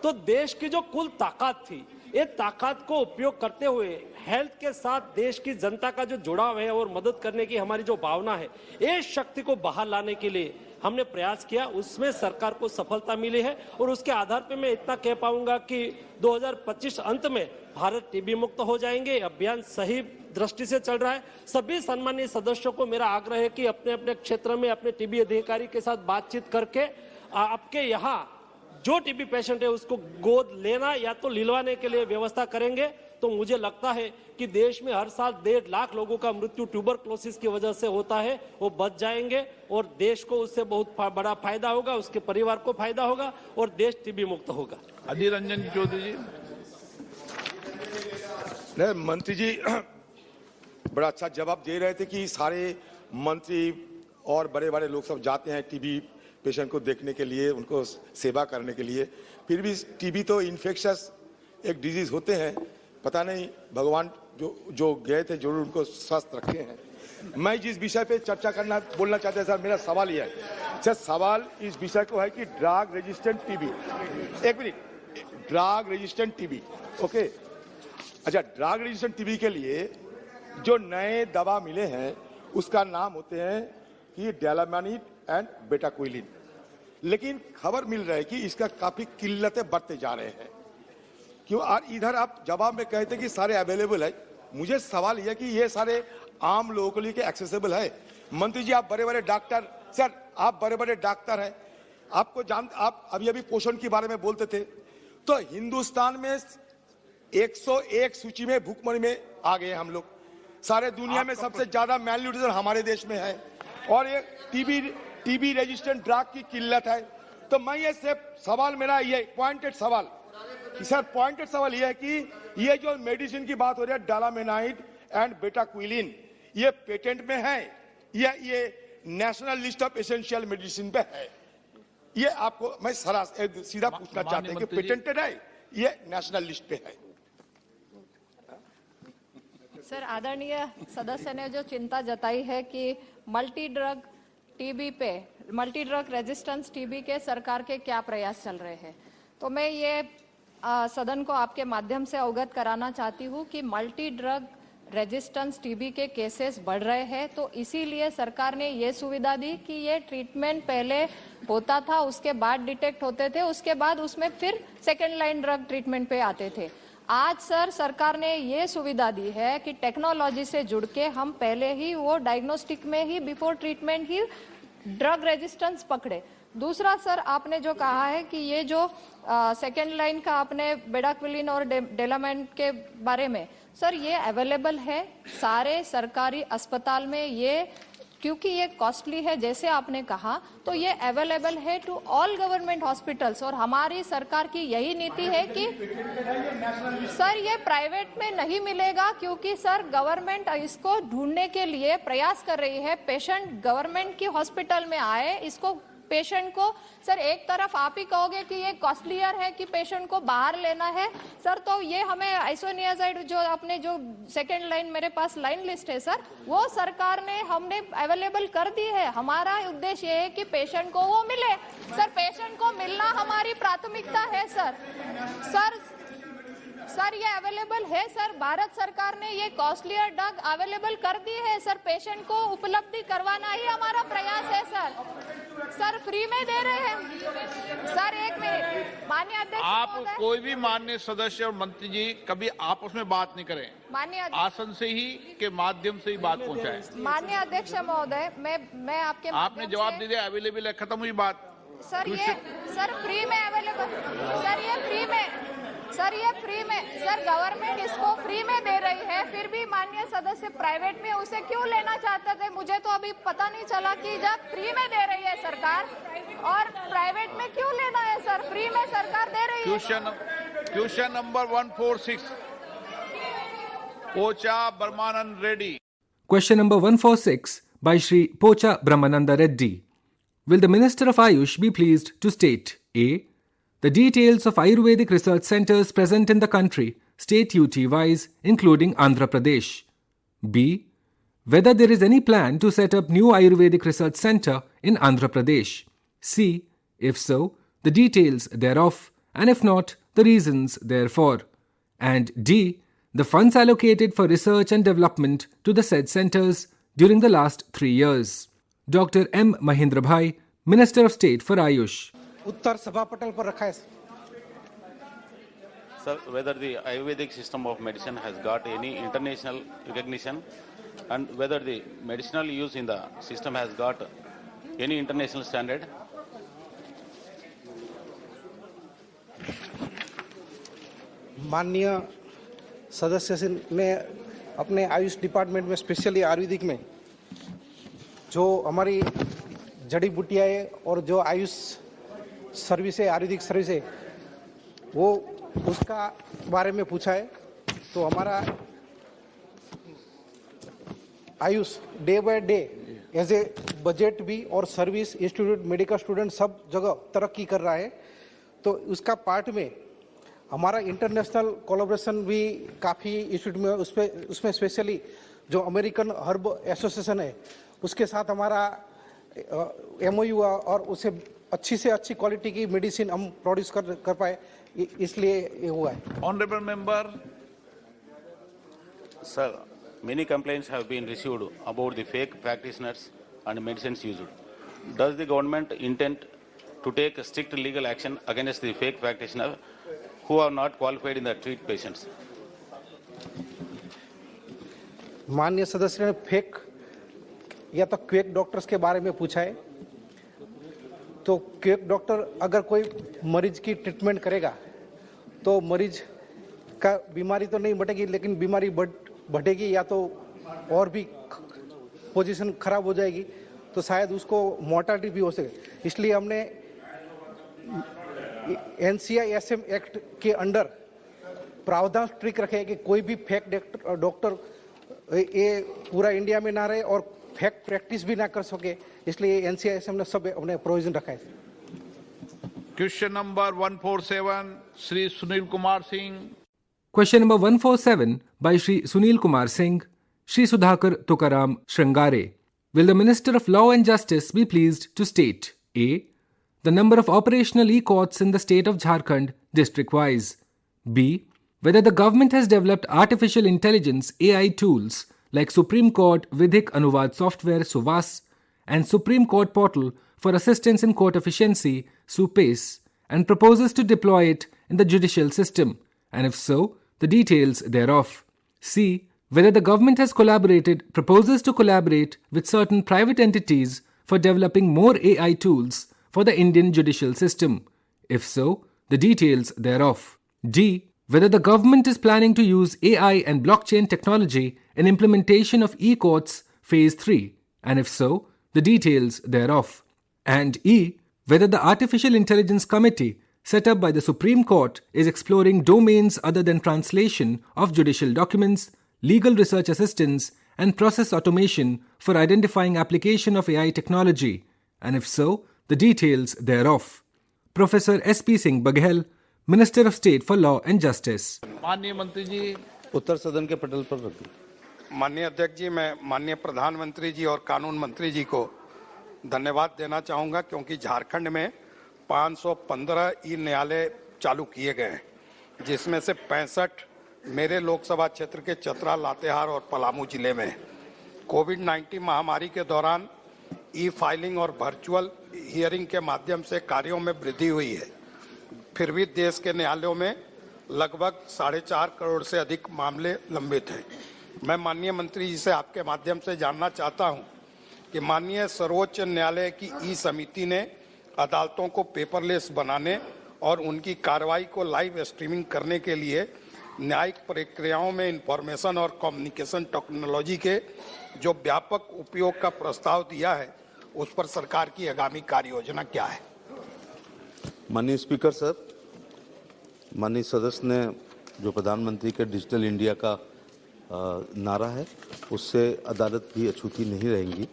तो देश की जो कुल ताकत थी, ये ताकत को उपयोग करते हुए हेल्थ के साथ देश की जनता का जो जुड़ाव है और मदद करने की हमारी जो भावना है, इस शक्ति को बाहर लाने के लिए हमने प्रयास किया, उसमें सरकार को सफलता मिली है और उसके आधार पे मैं इतना कह पाऊंगा कि 2025 अंत में भारत टीबी मुक्त हो जाएंगे। अभियान सही दृष्टि से चल रहा है। सभी सम्मानीय सदस्यों को मेरा आग्रह है कि अपने अपने क्षेत्र में अपने टीबी अधिकारी के साथ बातचीत करके आपके यहाँ जो टीबी पेशेंट है उसको गोद लेना या तो लिलवाने के लिए व्यवस्था करेंगे तो मुझे लगता है कि देश में हर साल 1.5 लाख लोगों का मृत्यु ट्यूबरक्लोसिस की वजह से होता है, वो बच जाएंगे और देश को उससे बहुत बड़ा फायदा होगा, उसके परिवार को फायदा होगा और देश टीबी मुक्त होगा। अधीर रंजन चौधरी जी। मंत्री जी बड़ा अच्छा जवाब दे रहे थे कि सारे मंत्री और बड़े बड़े लोग सब जाते हैं टीबी पेशेंट को देखने के लिए, उनको सेवा करने के लिए। फिर भी टीबी तो इन्फेक्शस एक डिजीज होते हैं, पता नहीं भगवान जो गए थे जरूर उनको स्वस्थ रखे हैं। मैं जिस विषय पे चर्चा बोलना चाहते हैं सर, मेरा सवाल यह है सर, सवाल इस विषय को है कि ड्रग रेजिस्टेंट टीबी, एक minute, drug resistant TB, okay, अच्छा, ड्रग रेजिस्टेंट टीबी के लिए जो नए दवा मिले हैं उसका नाम होते हैं कि डेलामानिड एंड बेटाक्विलिन, लेकिन खबर मिल रहा है कि इसका काफी किल्लतें बढ़ते जा रहे हैं। क्यों? और इधर आप जवाब में कहते कि सारे अवेलेबल है। मुझे सवाल यह कि ये सारे आम लोगों के लिए एक्सेसिबल है? मंत्री जी, आप बड़े बड़े डॉक्टर, सर आप बड़े बड़े डॉक्टर हैं, आपको आप अभी अभी पोषण के बारे में बोलते थे, तो हिंदुस्तान में 101 सूची में भूखमरी में आ गए हम लोग। सारे दुनिया में सबसे ज्यादा मैल न्यूट्रिशन हमारे देश में है, और ये टीबी रेजिस्टेंट ड्रग की किल्लत है। तो मैं ये सवाल मेरा ये पॉइंटेड सवाल कि सर, पॉइंटेड सवाल ये है कि ये जो मेडिसिन की बात हो रही है, डालामेनाइड एंड बेटाक्विलिन, ये पेटेंट में है या ये national list of essential medicine पे है? ये आपको मैं सीधा पूछना चाहते हैं कि पेटेंटेड है, ये नेशनल लिस्ट पे है? सर, आदरणीय सदस्य ने जो चिंता जताई है कि मल्टी ड्रग टीबी पे, मल्टी ड्रग रेजिस्टेंस टीबी के सरकार के क्या प्रयास चल रहे हैं, तो मैं ये सदन को आपके माध्यम से अवगत कराना चाहती हूँ कि मल्टी ड्रग रेजिस्टेंस टीबी के केसेस बढ़ रहे हैं। तो इसीलिए सरकार ने ये सुविधा दी कि ये ट्रीटमेंट पहले होता था, उसके बाद डिटेक्ट होते थे, उसके बाद उसमें फिर सेकेंड लाइन ड्रग ट्रीटमेंट पे आते थे। आज सर सरकार ने ये सुविधा दी है कि टेक्नोलॉजी से जुड़ के हम पहले ही वो डायग्नोस्टिक में ही बिफोर ट्रीटमेंट ही ड्रग रेजिस्टेंस पकड़े। दूसरा सर, आपने जो कहा है कि ये जो सेकेंड लाइन का आपने बेडाक्विलिन और डेलामेंट के बारे में, सर ये अवेलेबल है सारे सरकारी अस्पताल में, ये क्योंकि ये कॉस्टली है जैसे आपने कहा, तो ये अवेलेबल है टू ऑल गवर्नमेंट हॉस्पिटल्स। और हमारी सरकार की यही नीति है कि सर ये प्राइवेट में नहीं मिलेगा, क्योंकि सर गवर्नमेंट इसको ढूंढने के लिए प्रयास कर रही है। पेशेंट गवर्नमेंट की हॉस्पिटल में आए, इसको पेशेंट को, सर एक तरफ आप ही कहोगे कि ये कॉस्टलियर है कि पेशेंट को बाहर लेना है सर, तो ये हमें आइसोनियाजाइड जो अपने जो सेकेंड लाइन मेरे पास लाइन लिस्ट है सर, वो सरकार ने हमने अवेलेबल कर दी है। हमारा उद्देश्य ये है कि पेशेंट को वो मिले सर, पेशेंट को मिलना हमारी प्राथमिकता है सर। सर ये अवेलेबल है सर, भारत सरकार ने ये कॉस्टलियर ड्रग अवेलेबल कर दी है सर, पेशेंट को उपलब्धि करवाना ही हमारा प्रयास है सर फ्री में दे रहे हैं सर। एक मिनट माननीय अध्यक्ष, आप कोई भी माननीय सदस्य और मंत्री जी कभी आपस में बात नहीं करें, माननीय आसन से ही के माध्यम से ही बात पहुंचाएं। माननीय अध्यक्ष महोदय, मैं आपके आपने जवाब दे दिया, अवेलेबल है, खत्म हुई बात। सर ये सर फ्री में अवेलेबल, सर ये फ्री में, सर ये फ्री में, सर गवर्नमेंट इसको फ्री में दे रही है, फिर भी माननीय सदस्य प्राइवेट में उसे क्यों लेना चाहते थे? मुझे तो अभी पता नहीं चला कि जब फ्री में दे रही है सरकार और प्राइवेट में क्यों लेना है सर, फ्री में सरकार दे रही है। क्वेश्चन नंबर 146, पोचा ब्रह्मानंद Reddy. Question number 146 by Shri Pocha Brahmananda Reddy. Will the Minister of Ayush be pleased to state A. The details of Ayurvedic research centers present in the country, state UT-wise, including Andhra Pradesh. B. Whether there is any plan to set up new Ayurvedic research center in Andhra Pradesh. C. If so, the details thereof, and if not, the reasons therefore. And D. The funds allocated for research and development to the said centers during the last 3 years. Dr. M. Mahindra Bhai, Minister of State for Ayush. उत्तर सभा पटल पर रखा है sir. whether the Ayurvedic system of medicine has got any international recognition and whether the medicinal use in the system has got any international standard. माननीय सदस्य ने अपने Ayush department में स्पेशली आयुर्वेदिक में जो हमारी जड़ी बूटियाँ है और जो आयुष सर्विस है, आयुर्वेदिक सर्विस है, वो उसका बारे में पूछा है। तो हमारा AYUSH day by day as a budget भी और सर्विस इंस्टीट्यूट मेडिकल स्टूडेंट सब जगह तरक्की कर रहा है। तो उसका पार्ट में हमारा इंटरनेशनल कोलैबोरेशन भी काफ़ी इंस्टीट्यूट में उसमें स्पेशली जो अमेरिकन हर्ब एसोसिएशन है उसके साथ हमारा MOU और उसे अच्छी से अच्छी क्वालिटी की मेडिसिन हम प्रोड्यूस कर पाए, इसलिए ये हुआ है। Honourable member Sir, many complaints have been received about the fake practitioners and medicines used. Does the government intend to take strict legal action against the fake practitioners who are not qualified in the treat patients. माननीय सदस्य ने fake या तो quake doctors के बारे में पूछा है। तो क्वेक डॉक्टर अगर कोई मरीज की ट्रीटमेंट करेगा तो मरीज का बीमारी तो नहीं बढ़ेगी, लेकिन बीमारी बढ़ेगी या तो और भी पोजीशन खराब हो जाएगी, तो शायद उसको मोर्टालिटी भी हो सके। इसलिए हमने NCISM एक्ट के अंडर प्रावधान स्ट्रिक्ट रखे हैं कि कोई भी फेक डॉक्टर ये पूरा इंडिया में ना रहे और फेक प्रैक्टिस भी ना कर सके, इसलिए NCISM ने सब अपने प्रोविजन रखा है। Question number 147 Shri Sunil Kumar Singh. Question number 147 by Shri Sunil Kumar Singh, Shri Sudhakar Tukaram Shrangare. Will the Minister of Law and Justice be pleased to state A. The number of operational e-courts in the state of Jharkhand district-wise. B. Whether the government has developed artificial intelligence AI tools like Supreme Court Vidhik Anuvad software Suvas and Supreme Court portal for assistance in court efficiency SUPACE and proposes to deploy it in the judicial system, and if so, the details thereof. C. Whether the government has proposes to collaborate with certain private entities for developing more AI tools for the Indian judicial system. If so, the details thereof. D. Whether the government is planning to use AI and blockchain technology in implementation of e-courts Phase 3, and if so, the details thereof. And E. Whether the Artificial Intelligence Committee set up by the Supreme Court is exploring domains other than translation of judicial documents, legal research assistance, and process automation for identifying application of AI technology, and if so, the details thereof. Professor S.P. Singh Baghel, Minister of State for Law and Justice. माननीय मंत्री जी उत्तर सदन के पटल पर रखिए। माननीय अध्यक्ष जी, मैं माननीय प्रधानमंत्री जी और कानून मंत्री जी को धन्यवाद देना चाहूँगा, क्योंकि झारखंड में 515 ई न्यायालय चालू किए गए हैं, जिसमें से 65 मेरे लोकसभा क्षेत्र के चतरा, लातेहार और पलामू जिले में है। कोविड-19 महामारी के दौरान ई फाइलिंग और वर्चुअल हियरिंग के माध्यम से कार्यों में वृद्धि हुई है, फिर भी देश के न्यायालयों में लगभग 4.5 करोड़ से अधिक मामले लंबित हैं। मैं माननीय मंत्री जी से आपके माध्यम से जानना चाहता हूं कि माननीय सर्वोच्च न्यायालय की ई समिति ने अदालतों को पेपरलेस बनाने और उनकी कार्रवाई को लाइव स्ट्रीमिंग करने के लिए न्यायिक प्रक्रियाओं में इंफॉर्मेशन और कम्युनिकेशन टेक्नोलॉजी के जो व्यापक उपयोग का प्रस्ताव दिया है, उस पर सरकार की आगामी कार्य योजना क्या है? माननीय स्पीकर सर, माननीय सदस्य ने जो प्रधानमंत्री के डिजिटल इंडिया का नारा है, उससे अदालत भी अछूती नहीं रहेंगी।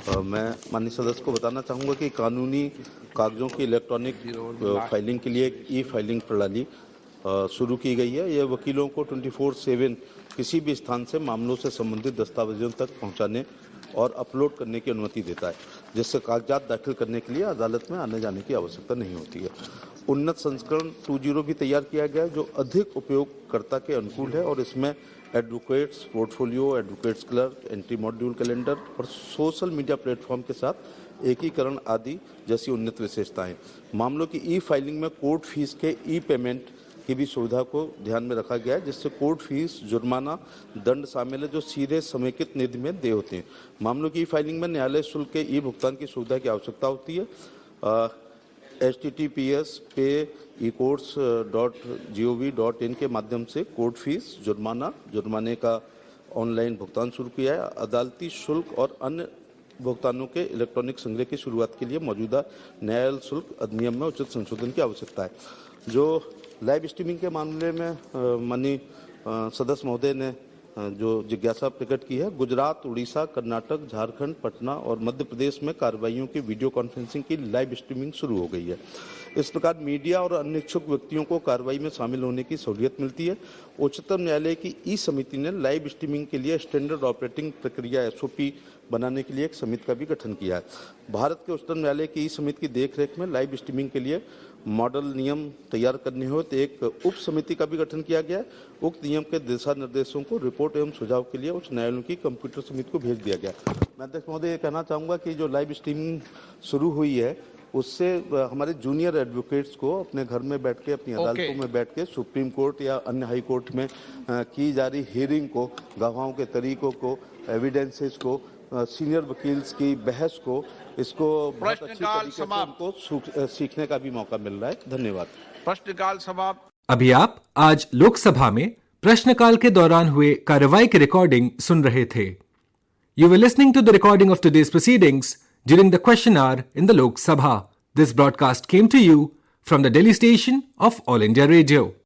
मैं माननीय सदस्य को बताना चाहूँगा कि कानूनी कागजों की इलेक्ट्रॉनिक फाइलिंग के लिए एक ई फाइलिंग प्रणाली शुरू की गई है। यह वकीलों को 24/7 किसी भी स्थान से मामलों से संबंधित दस्तावेजों तक पहुंचाने और अपलोड करने की अनुमति देता है, जिससे कागजात दाखिल करने के लिए अदालत में आने जाने की आवश्यकता नहीं होती है। उन्नत संस्करण 2.0 भी तैयार किया गया है, जो अधिक उपयोगकर्ता के अनुकूल है और इसमें advocates portfolio, advocates clerk, entry module calendar और सोशल मीडिया प्लेटफॉर्म के साथ एकीकरण आदि जैसी उन्नत विशेषताएं। मामलों की ई फाइलिंग में कोर्ट फीस के ई पेमेंट की भी सुविधा को ध्यान में रखा गया है, जिससे कोर्ट फीस, जुर्माना, दंड शामिल है, जो सीधे समेकित निधि में देय होते हैं। मामलों की ई फाइलिंग में न्यायालय शुल्क के ई भुगतान की सुविधा की आवश्यकता होती है। https pecourts.gov.in के माध्यम से कोर्ट फीस, जुर्माने का ऑनलाइन भुगतान शुरू किया है। अदालती शुल्क और अन्य भुगतानों के इलेक्ट्रॉनिक संग्रह की शुरुआत के लिए मौजूदा न्यायालय शुल्क अधिनियम में उचित संशोधन की आवश्यकता है। जो लाइव स्ट्रीमिंग के मामले में माननीय सदस्य महोदय ने जो जिज्ञासा प्रकट की है, गुजरात, उड़ीसा, कर्नाटक, झारखंड, पटना और मध्य प्रदेश में कार्रवाइयों की वीडियो कॉन्फ्रेंसिंग की लाइव स्ट्रीमिंग शुरू हो गई है। इस प्रकार मीडिया और अन्य इच्छुक व्यक्तियों को कार्रवाई में शामिल होने की सहूलियत मिलती है। उच्चतम न्यायालय की ई समिति ने लाइव स्ट्रीमिंग के लिए स्टैंडर्ड ऑपरेटिंग प्रक्रिया SOP बनाने के लिए एक समिति का भी गठन किया है। भारत के उच्चतम न्यायालय की ई समिति की देखरेख में लाइव स्ट्रीमिंग के लिए मॉडल नियम तैयार करने हो तो एक उप समिति का भी गठन किया गया है। उक्त नियम के दिशा निर्देशों को रिपोर्ट एवं सुझाव के लिए उच्च न्यायालयों की कंप्यूटर समिति को भेज दिया गया। मैं अध्यक्ष महोदय ये कहना चाहूँगा कि जो लाइव स्ट्रीमिंग शुरू हुई है उससे हमारे जूनियर एडवोकेट्स को अपने घर में बैठ के, अपनी अदालतों में बैठ के सुप्रीम कोर्ट या अन्य हाई कोर्ट में की जा रही हियरिंग को, गवाहों के तरीकों को, एविडेंसेस को, सीनियर वकील्स की बहस को, इसको बहुत अच्छी तरीके से उनको सीखने का भी मौका मिल रहा है। धन्यवाद। प्रश्नकाल समाप्त। अभी आप आज लोकसभा में प्रश्नकाल के दौरान हुए कार्रवाई की रिकॉर्डिंग सुन रहे थे। You were listening to the recording of today's proceedings during the question hour in the Lok Sabha. This broadcast came to you from the Delhi station of All India Radio.